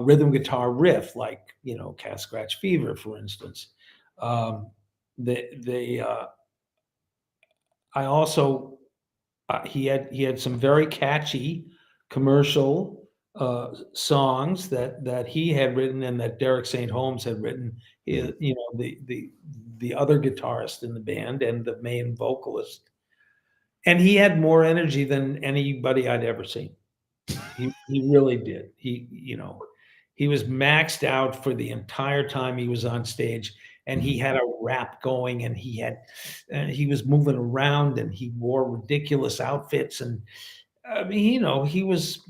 rhythm guitar riff, like Cat Scratch Fever, for instance. Um, they I also he had some very catchy commercial songs that he had written and that Derek St. Holmes had written. Mhm. The other guitarist in the band and the main vocalist, and he had more energy than anybody I'd ever seen. He really did. He was maxed out for the entire time he was on stage, and he Mhm. had a rap going, and he was moving around, and he wore ridiculous outfits, and I mean, he was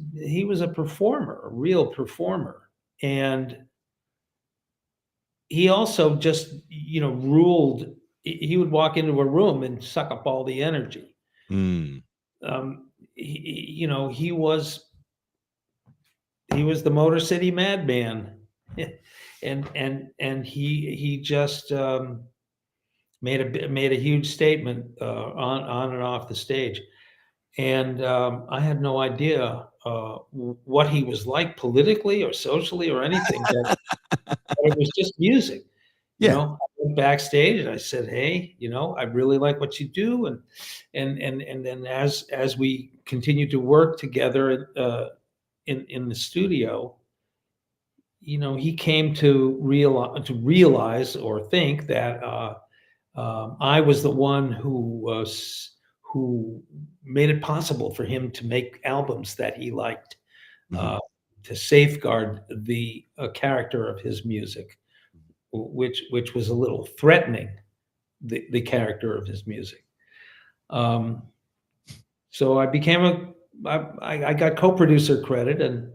a performer, a real performer, and he also just ruled. He would walk into a room and suck up all the energy. Mm. He was the Motor City Madman, and he just made a huge statement on and off the stage, and I had no idea what he was like politically or socially or anything, but it was just music. Yeah. I went backstage and I said, "Hey, I really like what you do," and then as we continued to work together in the studio, he came to realize or think that I was the one who made it possible for him to make albums that he liked, Mhm. uh, to safeguard the character of his music, which was a little threatening, the character of his music. Um, so I got co-producer credit and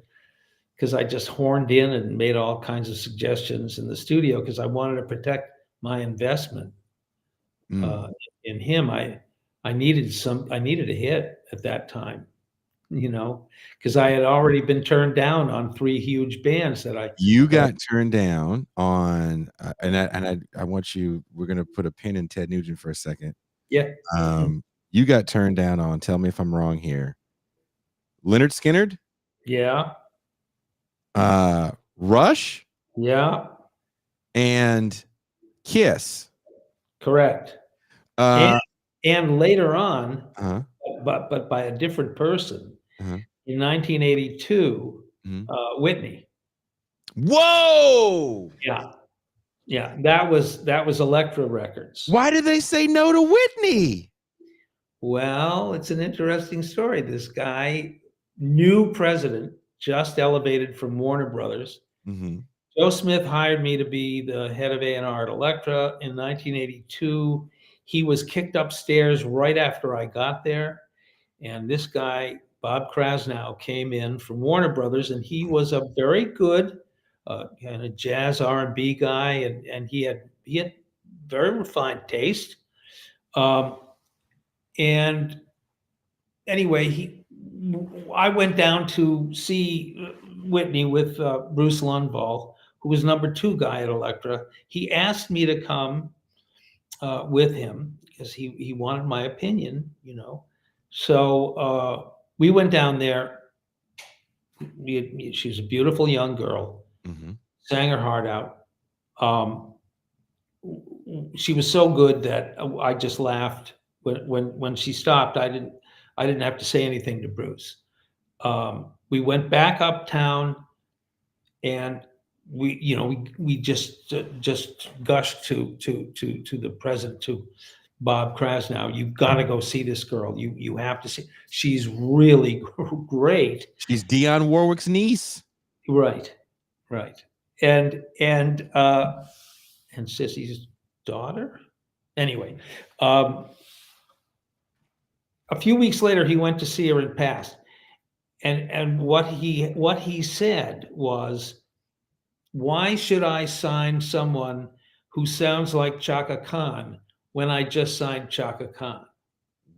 because I just horned in and made all kinds of suggestions in the studio because I wanted to protect my investment in him. I needed a hit at that time, because I had already been turned down on 3 huge bands that You got turned down on, I want you. We're gonna put a pin in Ted Nugent for a second. Yeah. You got turned down on. Tell me if I'm wrong here. Leonard Skinner, Yeah. Rush, Yeah. and Kiss. Correct. Uh, And later on, uh-huh, but by a different person uh-huh. in 1982, Mhm. Whitney. Whoa! Yeah. Yeah. That was Elektra Records. Why did they say no to Whitney? Well, it's an interesting story. This guy, new president, just elevated from Warner Brothers. Mm-hmm. Joe Smith hired me to be the head of A&R at Elektra in 1982. He was kicked upstairs right after I got there. And this guy, Bob Krasnow, came in from Warner Brothers, and he was a very good kind of jazz R&B guy, and he had very refined taste. And anyway, I went down to see Whitney with Bruce Lundvall, who was number 2 guy at Elektra. He asked me to come with him because he wanted my opinion, So we went down there. She's a beautiful young girl, sang her heart out. She was so good that I just laughed when she stopped. I didn't have to say anything to Bruce. We went back uptown, and we just gushed to the president, to Bob Krasnow. You've got to go see this girl. You have to see. She's really great. She's Dionne Warwick's niece. Right. And Sissy's daughter. Anyway, a few weeks later, he went to see her and passed. And what he said was, "Why should I sign someone who sounds like Chaka Khan when I just signed Chaka Khan?"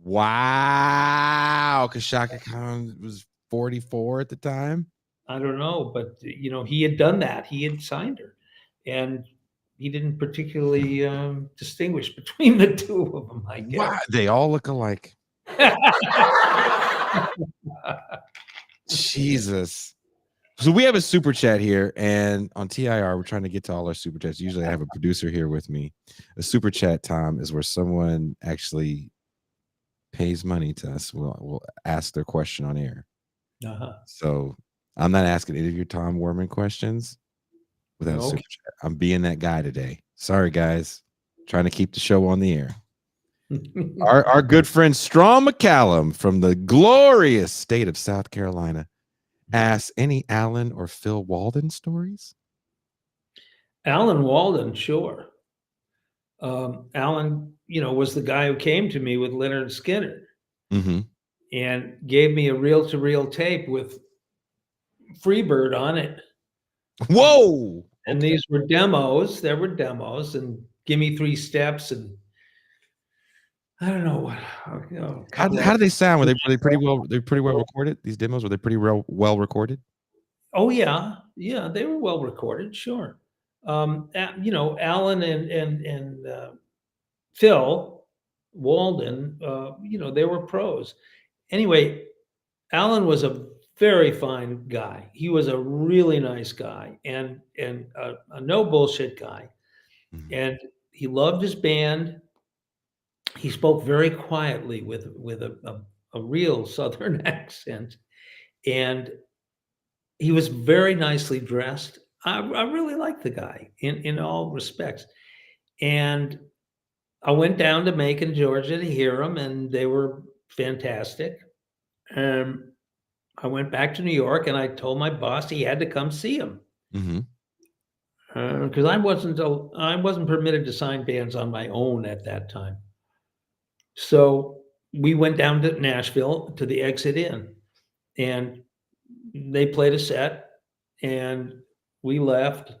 Wow, because Chaka Khan was 44 at the time. I don't know, but he had done that. He had signed her, and he didn't particularly distinguish between the two of them, I guess. Wow, they all look alike. Jesus. So we have a super chat here, and on TIR, we're trying to get to all our super chats. Usually I have a producer here with me. A super chat, Tom, is where someone actually pays money to us. We'll ask their question on air. So I'm not asking any of your Tom Werman questions without a super chat. I'm being that guy today. Sorry, guys. Trying to keep the show on the air. Our good friend Strom McCallum from the glorious state of South Carolina asks, any Alan or Phil Walden stories? Alan Walden, sure. Alan, was the guy who came to me with Leonard Skinner and gave me a reel-to-reel tape with Freebird on it. Whoa! And these were demos. There were demos, and Give Me 3 Steps, and I don't know what. How do they sound? Were they pretty well? They're pretty well recorded. These demos, were they pretty well recorded? Oh yeah, they were well recorded. Sure. Alan and Phil Walden, they were pros. Anyway, Alan was a very fine guy. He was a really nice guy and a no bullshit guy. And he loved his band. He spoke very quietly with a real Southern accent, and he was very nicely dressed. I really liked the guy in all respects. And I went down to Macon, Georgia to hear them, and they were fantastic. I went back to New York, and I told my boss he had to come see him. Because I wasn't permitted to sign bands on my own at that time. So we went down to Nashville to the Exit Inn, and they played a set, and we left.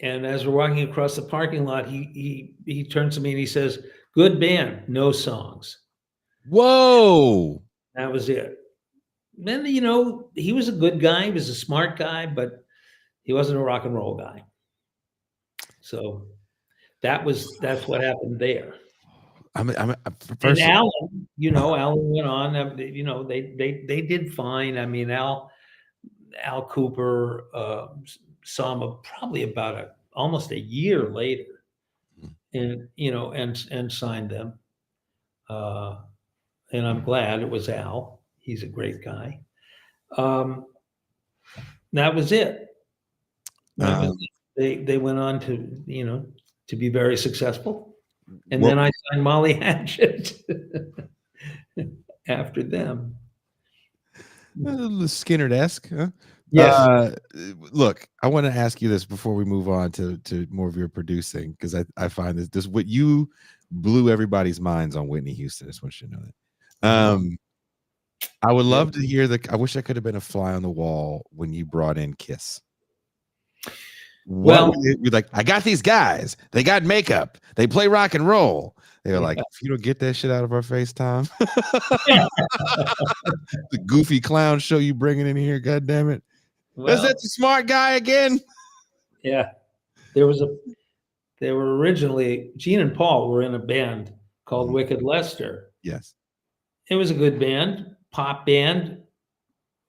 And as we're walking across the parking lot, he turns to me and he says, "Good band, no songs." Whoa. That was it. Then, he was a good guy. He was a smart guy, but he wasn't a rock and roll guy. So that's what happened there. I'm And first. Alan, Alan went on. They did fine. I mean, Al Cooper saw him probably about almost a year later, and and signed them. And I'm glad it was Al. He's a great guy. That was it. They went on to to be very successful, and then I signed Molly Hatchet after them. Skinner-esque, huh? Yes. Look, I want to ask you this before we move on to more of your producing, because I find this what you blew everybody's minds on Whitney Houston. I just want you to know that. I would love to hear I wish I could have been a fly on the wall when you brought in Kiss. Well, you're like, I got these guys. They got makeup. They play rock and roll. They were like, if you don't get that shit out of our face, Tom, the goofy clown show you bringing in here, God damn it. Is that the smart guy again? Yeah. They were originally, Gene and Paul were in a band called Wicked Lester. Yes. It was a good band, pop band.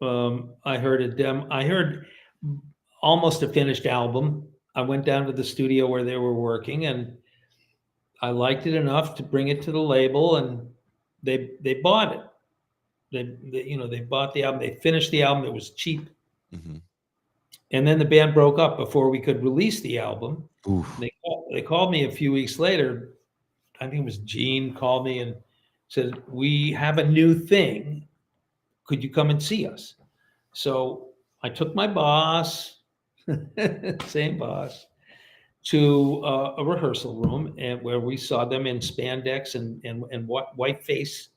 I heard almost a finished album. I went down to the studio where they were working, and I liked it enough to bring it to the label, and they bought it. They bought the album. They finished the album. It was cheap. And then the band broke up before we could release the album. They called me a few weeks later. I think it was Gene called me and said, "We have a new thing. Could you come and see us?" So I took my boss, same boss, to a rehearsal room, and where we saw them in spandex and white face,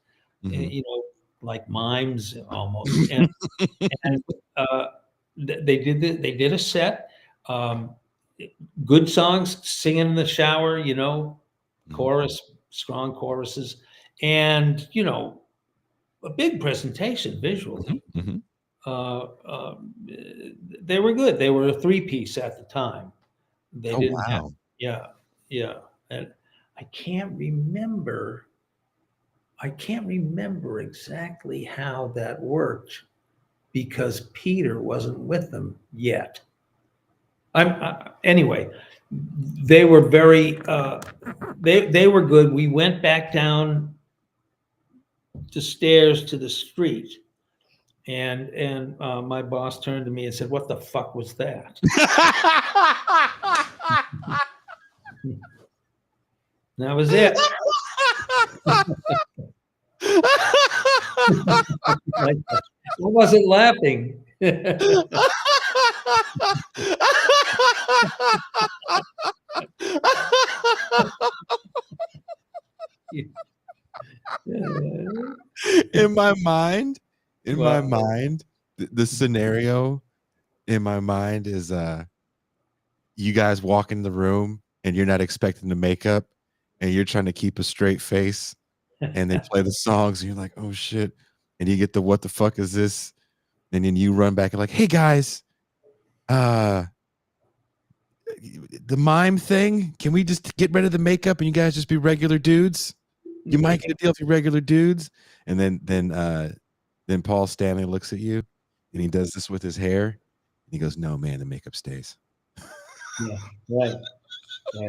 like mimes almost. And they did a set, good songs, singing in the shower, chorus, strong choruses, and a big presentation visually. They were good. They were a 3-piece at the time. They didn't have, yeah. And I can't remember exactly how that worked, because Peter wasn't with them yet. Anyway, they were very they were good. We went back down the stairs to the street, and my boss turned to me and said, "What the fuck was that?" That was it. I wasn't laughing. In my mind, the scenario in my mind is you guys walk in the room and you're not expecting the makeup, and you're trying to keep a straight face, and they play the songs and you're like, oh shit, and you get the what the fuck is this, and then you run back and like, hey guys, the mime thing, can we just get rid of the makeup and you guys just be regular dudes? You might get a deal if you're regular dudes. And then Paul Stanley looks at you and he does this with his hair and he goes, no man, the makeup stays. Yeah, right. Yeah.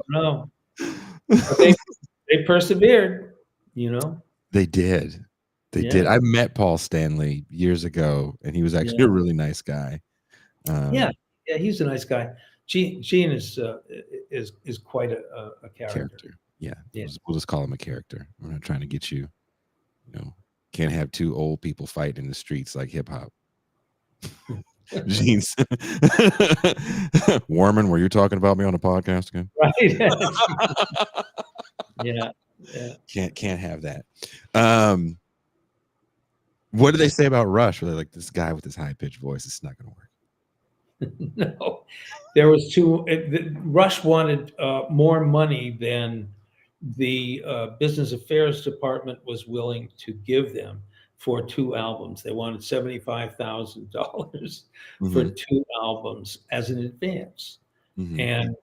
No. They persevered, They did. They did. I met Paul Stanley years ago, and he was actually a really nice guy. Yeah, he's a nice guy. Gene is quite a character. Yeah. We'll just call him a character. We're not trying to get you. Can't have two old people fight in the streets like hip hop. Gene Werman, were you talking about me on the podcast again? Right. Yeah. Can't have that. What did they say about Rush? Were they like, this guy with his high pitched voice, it's not going to work? No, there was Rush wanted more money than the business affairs department was willing to give them for 2 albums. They wanted $75,000 for Mhm. 2 albums as an advance. Mhm. And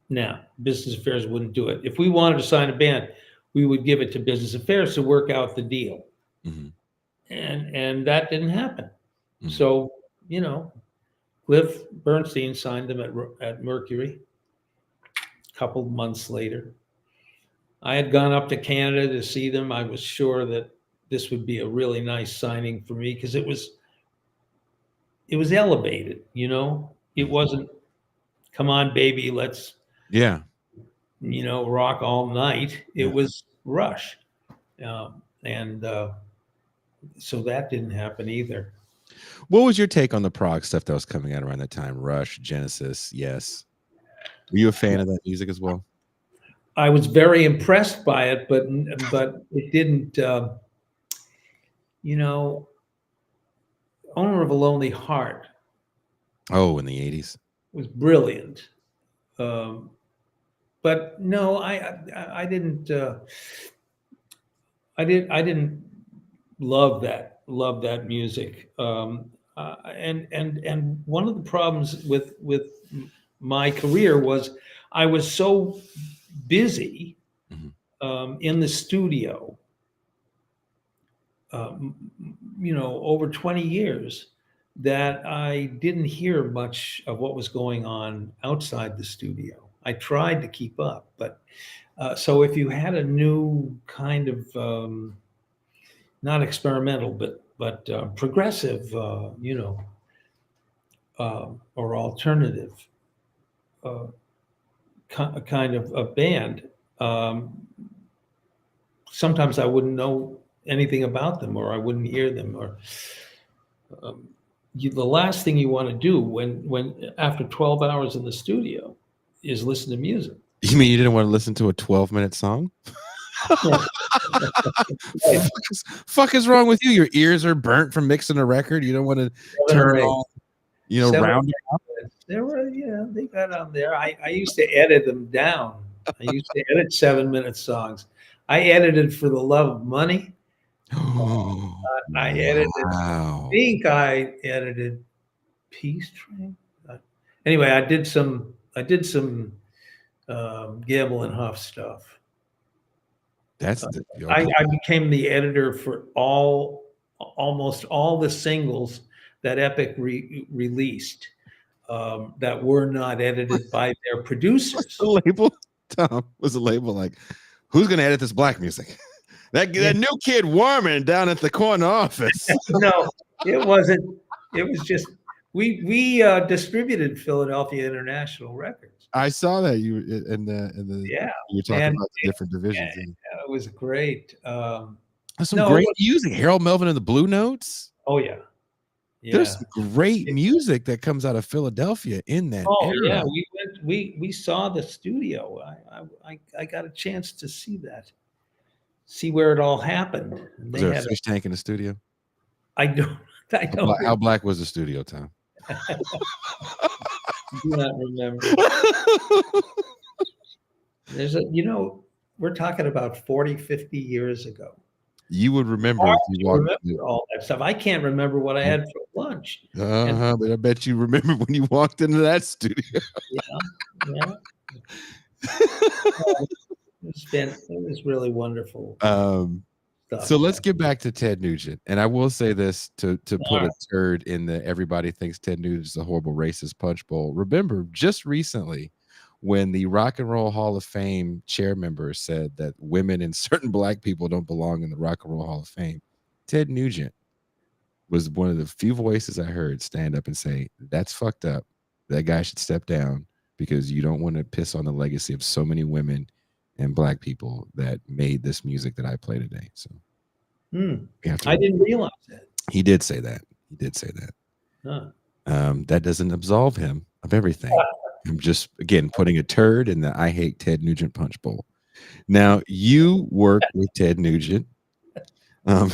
now business affairs wouldn't do it. If we wanted to sign a band, we would give it to business affairs to work out the deal. Mhm. And that didn't happen. Mhm. So, you know, Cliff Bernstein signed them at Mercury a couple of months later. I had gone up to Canada to see them. I was sure that this would be a really nice signing for me because it was elevated, you know. It wasn't, come on, baby, let's, Yeah. you know, rock all night. It Yeah. was Rush. And so that didn't happen either. What was your take on the prog stuff that was coming out around that time? Rush, Genesis, Yes. Were you a fan of that music as well? I was very impressed by it, but it didn't. You know, Owner of a Lonely Heart Oh, in the 80s. was brilliant, but no, I didn't. I didn't love that music. And one of the problems with my career was I was so busy in the studio, you know, over 20 years, that I didn't hear much of what was going on outside the studio. I tried to keep up, but so if you had a new kind of not experimental, but progressive, you know, or alternative kind of a band, sometimes I wouldn't know anything about them, or I wouldn't hear them, or the last thing you want to do when after 12 hours in the studio is listen to music. You mean you didn't want to listen to a 12-minute song? Fuck is wrong with you? Your ears are burnt from mixing a record. You don't want to turn on, you know, round. There were, yeah, they got on there. I used to edit them down. I used to edit 7-minute songs. I edited For the Love of Money. I edited. Wow. I think I edited Peace Train. Anyway, I did some Gamble and Huff stuff. That's I became the editor for almost all the singles that Epic released that were not edited by their producers. The label, Tom, was a label like, who's going to edit this black music? That new kid Werman down at the corner office. No, it wasn't. It was just we distributed Philadelphia International Records. I saw that you in the yeah. You were talking about the different divisions. Yeah, it was great. There's some great music. Harold Melvin and the Blue Notes. Oh yeah. There's some great music that comes out of Philadelphia in that era. Yeah, we saw the studio. I got a chance to see that. See where it all happened. Was there a fish tank in the studio? I don't. How black was the studio, Tom? I do not remember. You know, we're talking about 40, 50 years ago. You would remember if you walked remember all that stuff. I can't remember what I had for lunch. But I bet you remember when you walked into that studio. Yeah. It was really wonderful. So let's get back to Ted Nugent. And I will say this to put a turd in the everybody thinks Ted Nugent is a horrible racist punch bowl. Remember, just recently, when the Rock and Roll Hall of Fame chair member said that women and certain black people don't belong in the Rock and Roll Hall of Fame, Ted Nugent was one of the few voices I heard stand up and say, that's fucked up. That guy should step down because you don't want to piss on the legacy of so many women and black people that made this music that I play today. So I didn't realize that. He did say that. That doesn't absolve him of everything. I'm just, again, putting a turd in the I hate Ted Nugent punch bowl. Now, you work with Ted Nugent. Um,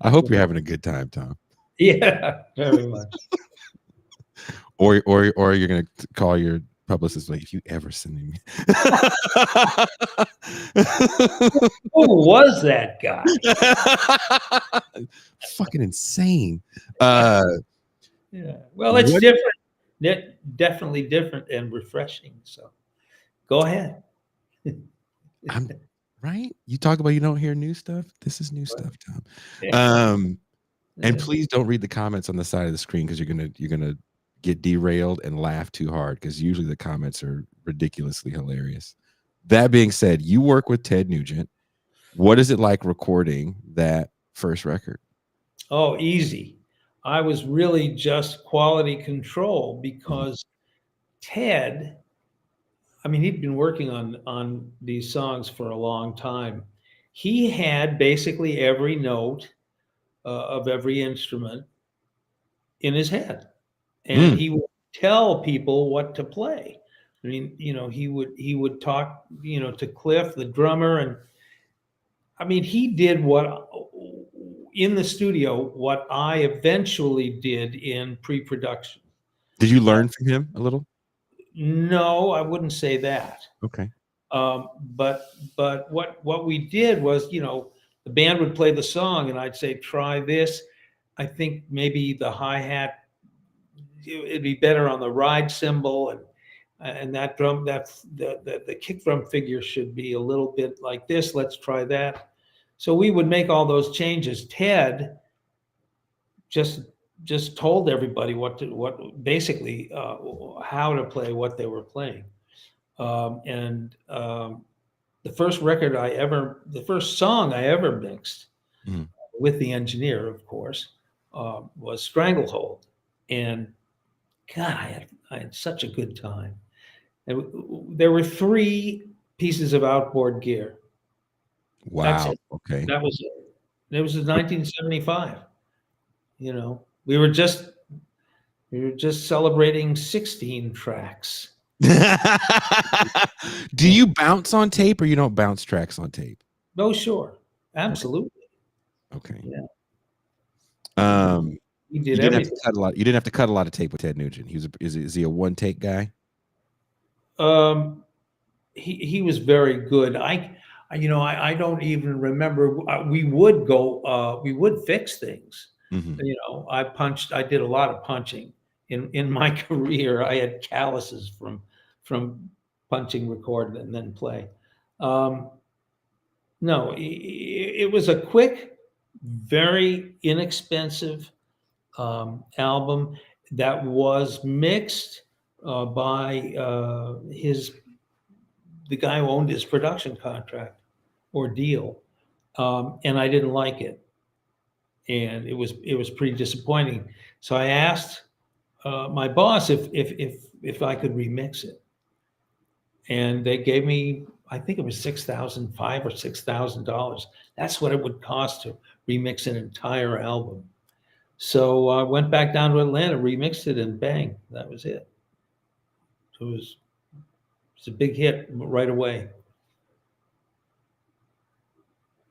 I hope you're having a good time, Tom. Yeah, very much. Or you're gonna call your publicist like, if you ever send me. Who was that guy? Fucking insane. Yeah. Well, it's What? different. Definitely different and refreshing. So go ahead. I'm right. You talk about you don't hear new stuff. This is new stuff, Tom. Yeah. And please don't read the comments on the side of the screen because you're gonna get derailed and laugh too hard because usually the comments are ridiculously hilarious. That being said, you work with Ted Nugent. What is it like recording that first record? Oh, easy. I was really just quality control because Ted, I mean, he'd been working on these songs for a long time. He had basically every note of every instrument in his head, and Mm. he would tell people what to play. I mean, he would talk, to Cliff, the drummer, and I mean, he did what in the studio what I eventually did in pre-production. Did you learn from him a little? No, I wouldn't say that. Okay. But what we did was, the band would play the song, and I'd say, try this. I think maybe the hi-hat, it'd be better on the ride cymbal, and that drum, the kick drum figure should be a little bit like this. Let's try that. So we would make all those changes. Ted just told everybody what basically how to play what they were playing. And the first song I ever mixed Mhm. with the engineer, of course, was Stranglehold. And God, I had such a good time. And there were 3 pieces of outboard gear. That's Wow. it. Okay. That was it. It was in 1975. We were just celebrating 16 tracks. Do you bounce on tape or you don't bounce tracks on tape? No, sure. Absolutely. Okay. Yeah. You He did didn't have to everything. cut a lot. You didn't have to cut a lot of tape with Ted Nugent. Is he a one take guy? Um, he was very good. I don't even remember. We would fix things. Mhm. I did a lot of punching in my career. I had calluses from punching, record, and then play. Um, no, it was a quick, very inexpensive album that was mixed by the guy who owned his production contract or deal, and I didn't like it, and it was pretty disappointing. So I asked my boss if I could remix it, and they gave me, I think it was $6,000 or $6,000. That's what it would cost to remix an entire album. So I went back down to Atlanta, remixed it, and bang, that was it. So it's a big hit right away.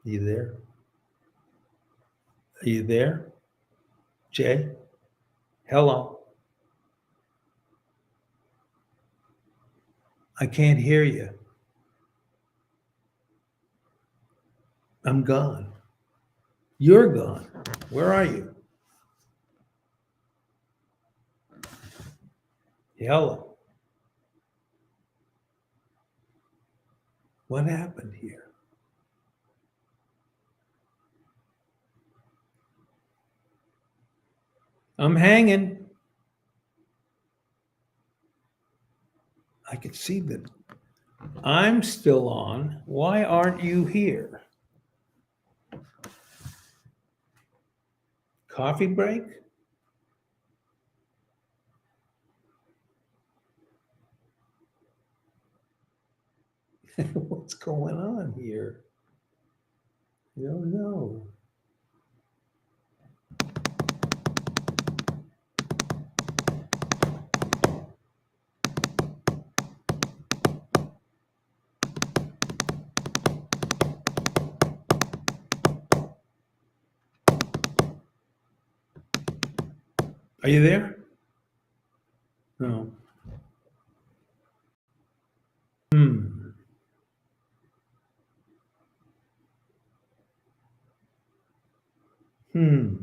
Are you there? Are you there, Jay? Hello. I can't hear you. I'm gone. You're gone. Where are you? Hello. What happened here? I'm hanging. I can see that I'm still on. Why aren't you here? Coffee break? What's going on here? I don't know. Are you there? No. Hmm. Hmm.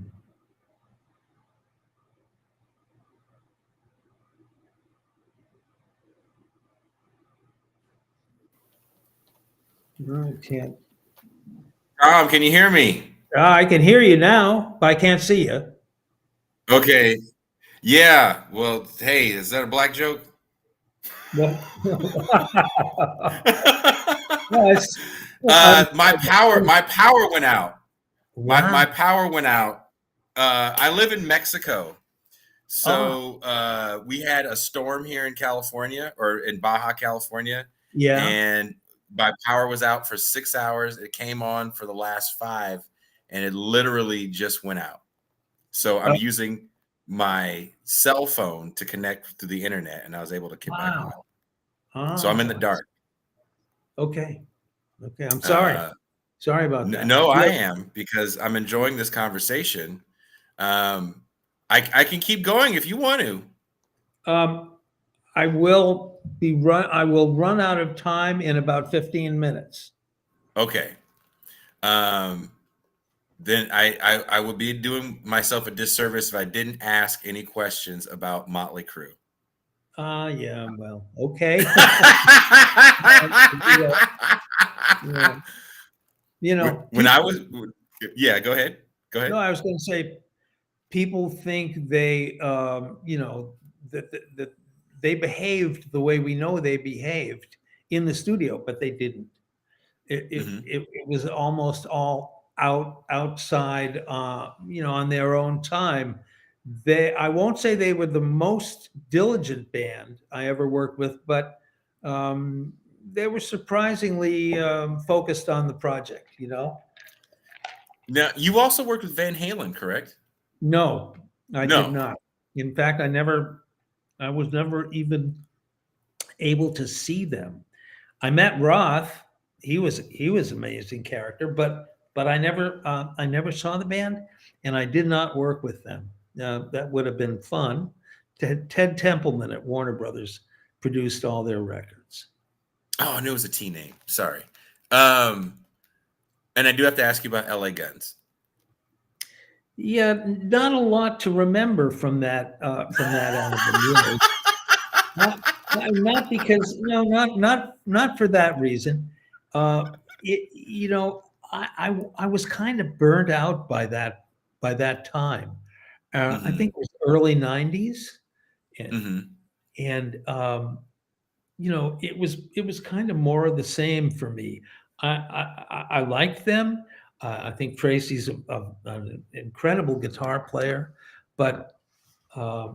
No, I can't. Tom, can you hear me? I can hear you now, but I can't see you. Okay. Yeah. Well, hey, is that a black joke? No. No, it's, My power went out. My wow. power went out. I live in Mexico. Oh, So we had a storm here in California or in Baja, California, yeah. and my power was out for 6 hours. It came on for the last 5, and it literally just went out. So I'm Oh, using my cell phone to connect to the internet, and I was able to get back on. wow. So I'm in the Oh, dark. okay. Okay. I'm sorry. Uh, Sorry about that. no, I Yeah. am because I'm enjoying this conversation. Um, I can keep going if you want to. Um, I will run out of time in about 15 minutes. Okay. Um, then I would be doing myself a disservice if I didn't ask any questions about Motley Crue. Yeah, well, okay. Yeah, yeah. You know, When I was, yeah, go ahead. Go no, ahead. I was going to say, people think they, that they behaved the way we know they behaved in the studio, but they didn't. Hmm. It was almost all outside, on their own time. I won't say they were the most diligent band I ever worked with, but um, they were surprisingly focused on the project. Now, you also worked with Van Halen, correct? No, I did No. not. In fact, I was never even able to see them. I met Roth. He was amazing character, but I never saw the band, and I did not work with them. That would have been fun. Ted Templeman at Warner Brothers produced all their records. Oh, I knew it was a T name. Sorry. Um, and I do have to ask you about LA Guns. Yeah, not a lot to remember from that album. Really. Not because not for that reason. It you know I was kind of burned out by that time. I Hmm. think it was early '90s, and, Hmm. it was kind of more of the same for me. I liked them. I think Tracy's an incredible guitar player, but uh,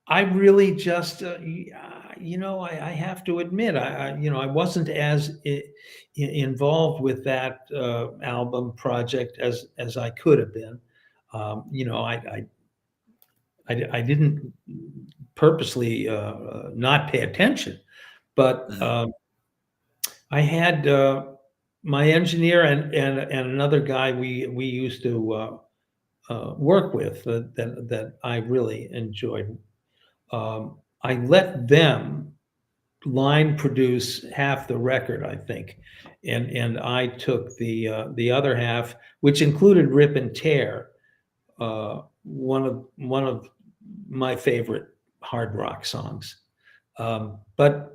I really just, I have to admit, I wasn't as involved with that album project as I could have been. I didn't purposely not pay attention, but Hmm. I had my engineer and another guy we used to work with that I really enjoyed. I let them line produce half the record, I think, and I took the other half, which included "Rip and Tear," one of my favorite hard rock songs. But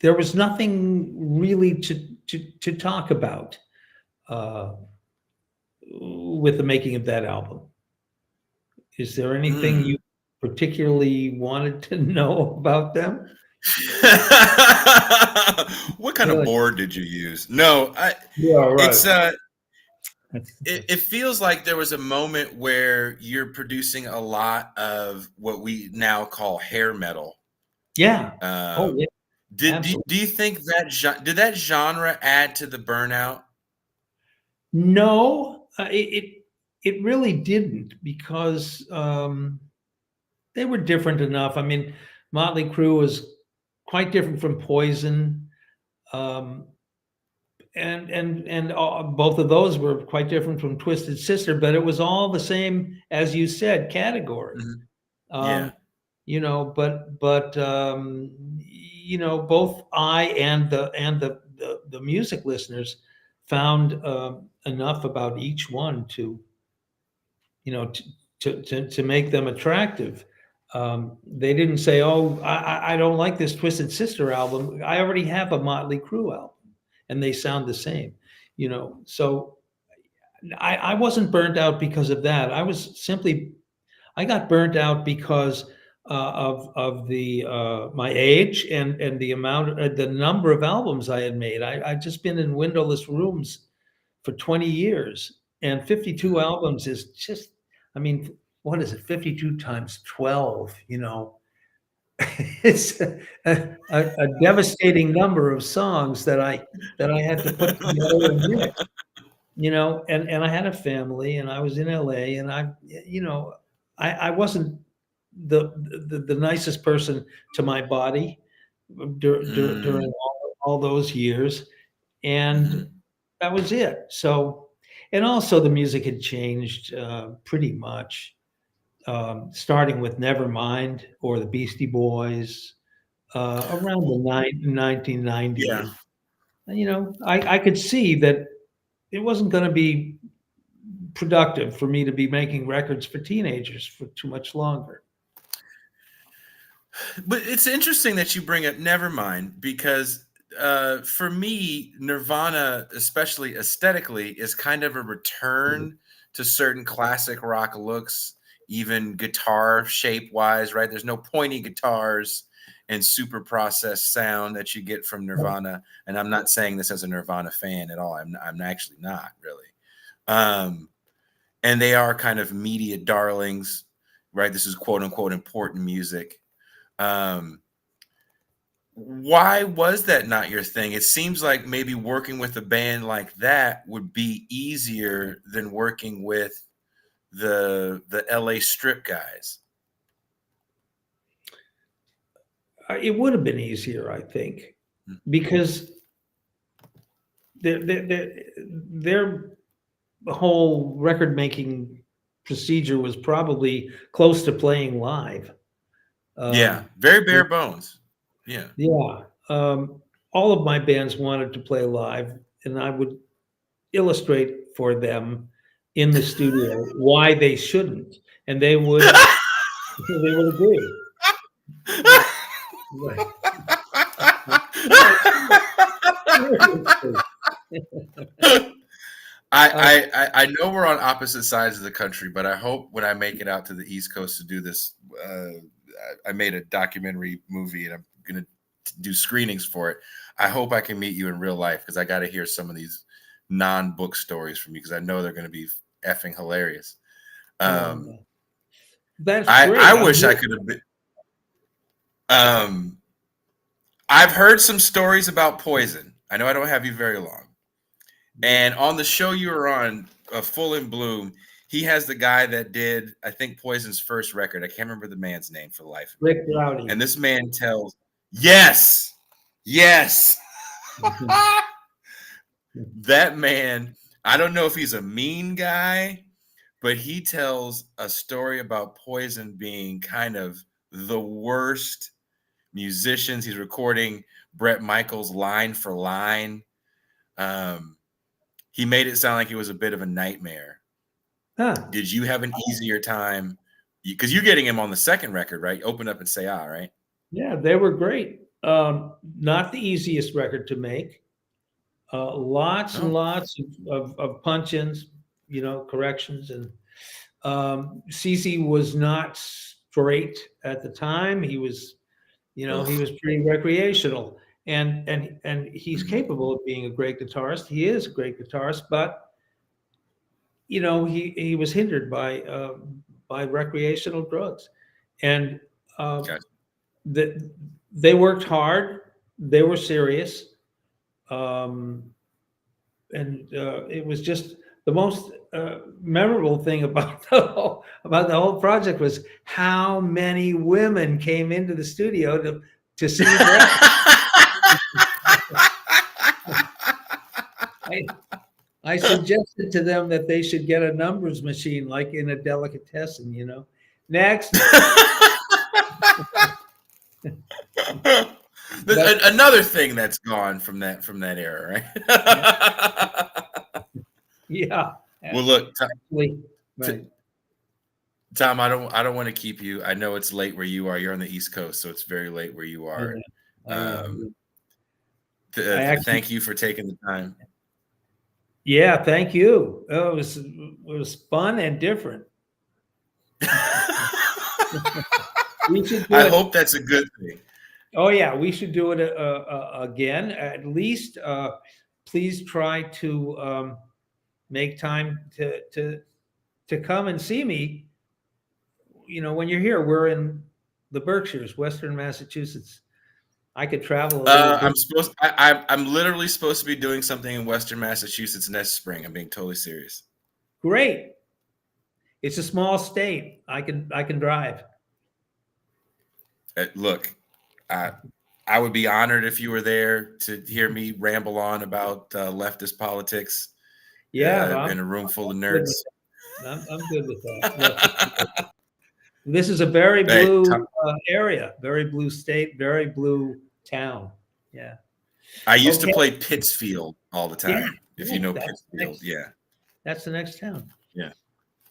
there was nothing really to talk about uh, with the making of that album. Is there anything Mm. you particularly wanted to know about them? What kind of Really? board did you use? No, Yeah, right. it's it feels like there was a moment where you're producing a lot of what we now call hair metal. Yeah. Oh, Um, yeah, absolutely. do you think that did that genre add to the burnout? No, it really didn't because they were different enough. I mean, Motley Crue was quite different from Poison, um, both of those were quite different from Twisted Sister, but it was all the same, as you said, category. Mhm. Um, you know, but you know, both I and the music listeners found enough about each one to, you know, to make them attractive. They didn't say, "Oh, I don't like this Twisted Sister album. I already have a Motley Crue album, and they sound the same." You know, so I wasn't burnt out because of that. I got burnt out because of the my age and the amount, the number of albums I had made. I just been in windowless rooms for 20 years, and 52 albums is just, I mean, what is it? 52 times 12, you know. It's a devastating number of songs that I had to put together and mix, you know, and I had a family and I was in LA and you know, I wasn't the nicest person to my body during all those years. And that was it. So, and also the music had changed pretty much, starting with Nevermind or the Beastie Boys around the 1990. Yeah. And, you know, I could see that it wasn't going to be productive for me to be making records for teenagers for too much longer. But it's interesting that you bring up Nevermind, because for me, Nirvana, especially aesthetically, is kind of a return to certain classic rock looks, even guitar shape wise, right? There's no pointy guitars and super processed sound that you get from Nirvana. And I'm not saying this as a Nirvana fan at all. I'm actually not really. And they are kind of media darlings, right? This is quote unquote important music. Why was that not your thing? It seems like maybe working with a band like that would be easier than working with the LA strip guys. It would have been easier, I think, because their whole record making procedure was probably close to playing live. Yeah, very bare bones. Yeah. Yeah. All of my bands wanted to play live, and I would illustrate for them in the studio why they shouldn't, and they would agree. Right. I know we're on opposite sides of the country, but I hope when I make it out to the East Coast to do this, I made a documentary movie and I'm going to do screenings for it. I hope I can meet you in real life, because I got to hear some of these non-book stories from you, because I know they're going to be effing hilarious. That's great. I wish I could have been. I've heard some stories about Poison. I know I don't have you very long. And on the show you were on, Full in Bloom, he has the guy that did, I think, Poison's first record. I can't remember the man's name for the life of me. Rick Rowdy. And this man tells, yes. That man, I don't know if he's a mean guy, but he tells a story about Poison being kind of the worst musicians. He's recording Bret Michaels line for line. He made it sound like it was a bit of a nightmare. Huh. Did you have an easier time? Because you're getting him on the second record, right? Open Up and Say Ah, right? Yeah, they were great. Not the easiest record to make. Lots and lots of punch-ins, you know, corrections. And CC was not straight at the time. He was, you know, he was pretty recreational. And he's capable of being a great guitarist. He is a great guitarist, but you know, he was hindered by recreational drugs, and they worked hard. They were serious, and it was just the most memorable thing about the whole project was how many women came into the studio to see Brett. I suggested to them that they should get a numbers machine like in a delicatessen, Next. But- Another thing that's gone from that era, right? Yeah. Well, look, Absolutely. Right. Tom, I don't want to keep you. I know it's late where you are. You're on the East Coast, so it's very late where you are. I know. I actually- Thank you for taking the time. Yeah, thank you. Oh, it was fun and different. We should do I it. hope that's a good thing. Oh yeah, we should do it again. At least, please try to make time to come and see me. When you're here, we're in the Berkshires, Western Massachusetts. I could travel a little bit. I'm literally supposed to be doing something in Western Massachusetts next spring. I'm being totally serious. Great. It's a small state. I can drive. Look, I would be honored if you were there to hear me ramble on about leftist politics. Yeah, in a room full of nerds. I'm good with that. This is a very blue area, very blue state, very blue town. Yeah. I used to play Pittsfield all the time. Yeah, if you know Pittsfield, that's the next town. Yeah.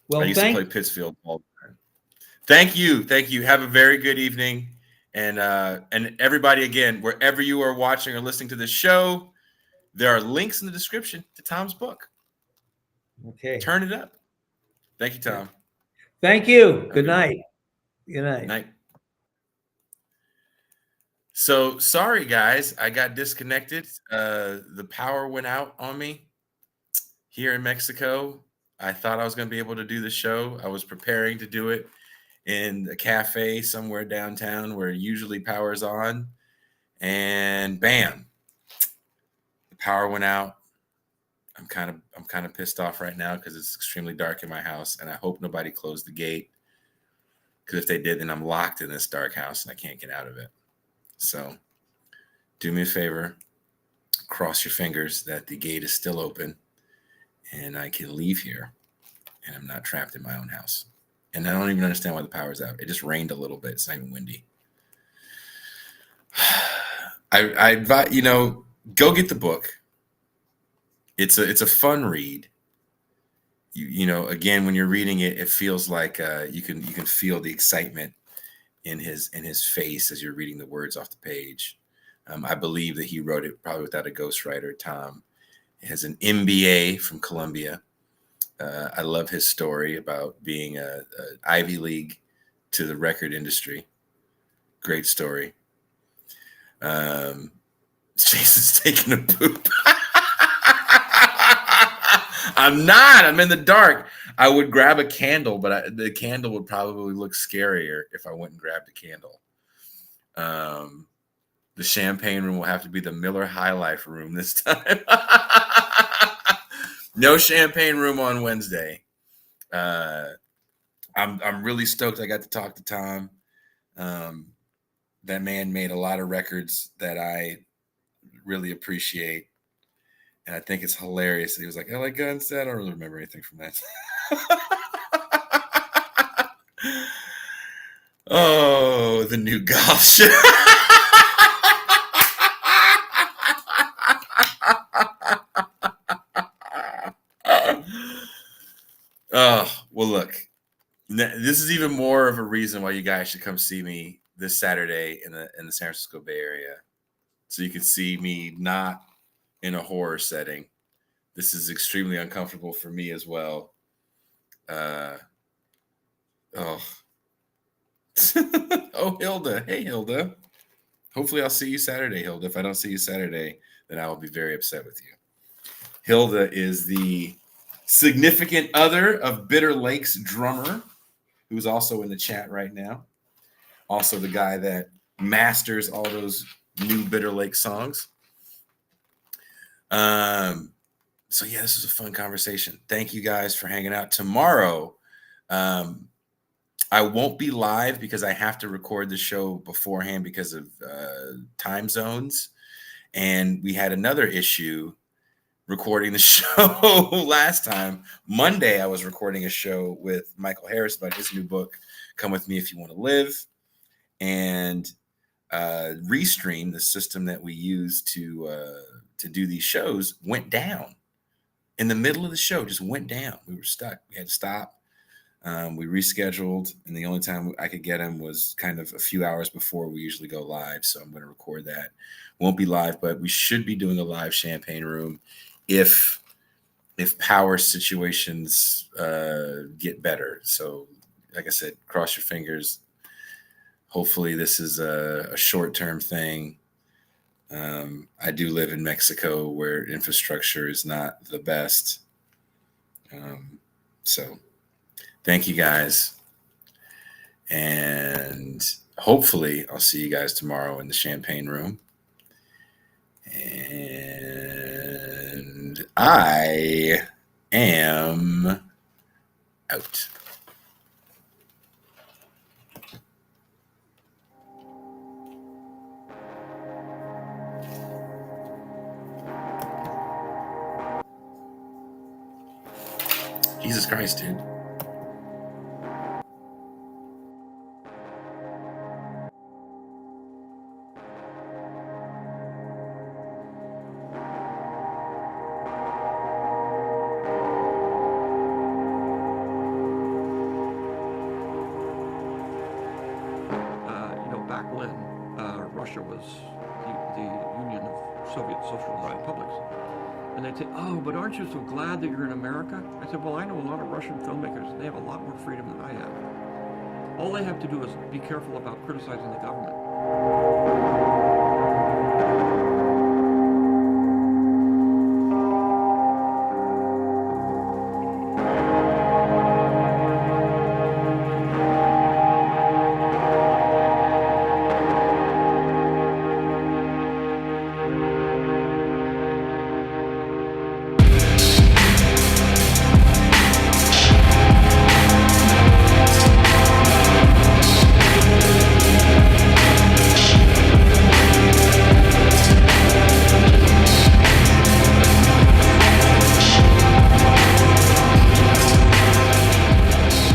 Well, I used to play Pittsfield all the time. Thank you. Have a very good evening. And everybody, again, wherever you are watching or listening to this show, there are links in the description to Tom's book. Okay. Turn it up. Thank you, Tom. Thank you. Good night. Good night. Good night. So sorry, guys. I got disconnected. The power went out on me here in Mexico. I thought I was going to be able to do the show. I was preparing to do it in a cafe somewhere downtown where usually power's on, and bam, the power went out. I'm kind of pissed off right now because it's extremely dark in my house, and I hope nobody closed the gate, because if they did, then I'm locked in this dark house and I can't get out of it. So do me a favor, cross your fingers that the gate is still open and I can leave here and I'm not trapped in my own house. And I don't even understand why the power's out. It just rained a little bit. It's not even windy. I advise, go get the book. It's a fun read. Again, when you're reading it, it feels like you can feel the excitement in his face as you're reading the words off the page. I believe that he wrote it probably without a ghostwriter. Tom has an MBA from Columbia. I love his story about being a Ivy League to the record industry. Great story. Jason's taking a poop. I'm not. I'm in the dark. I would grab a candle, but the candle would probably look scarier if I went and grabbed a candle. The champagne room will have to be the Miller High Life room this time. No champagne room on Wednesday. I'm really stoked I got to talk to Tom. That man made a lot of records that I really appreciate. And I think it's hilarious that he was like, I like guns. I don't really remember anything from that. Oh, the new golf show. Oh, well, look, this is even more of a reason why you guys should come see me this Saturday in the San Francisco Bay Area. So you can see me not in a horror setting. This is extremely uncomfortable for me as well. Oh, Hilda. Hey, Hilda. Hopefully I'll see you Saturday, Hilda. If I don't see you Saturday, then I will be very upset with you. Hilda is the significant other of Bitter Lake's drummer, who's also in the chat right now. Also the guy that masters all those new Bitter Lake songs. So yeah, this was a fun conversation. Thank you guys for hanging out. Tomorrow, I won't be live because I have to record the show beforehand because of time zones. And we had another issue recording the show last time. Monday, I was recording a show with Michael Harris about his new book, Come With Me If You Want to Live. And Restream, the system that we use to do these shows, went down. In the middle of the show, just went down. We were stuck. We had to stop. We rescheduled, and the only time I could get him was kind of a few hours before we usually go live. So I'm going to record that. Won't be live, but we should be doing a live Champagne Room if power situations get better. So, like I said, cross your fingers. Hopefully, this is a short-term thing. I do live in Mexico, where infrastructure is not the best. So. Thank you guys. And hopefully I'll see you guys tomorrow in the Champagne Room. And I am out. Jesus Christ, dude. Back when Russia was the Union of Soviet Socialist Republics, and they'd say, "Oh, but aren't you so glad that you're in America?" I said, "Well, I know a lot of Russian filmmakers, and they have a lot more freedom than I have. All they have to do is be careful about criticizing the government."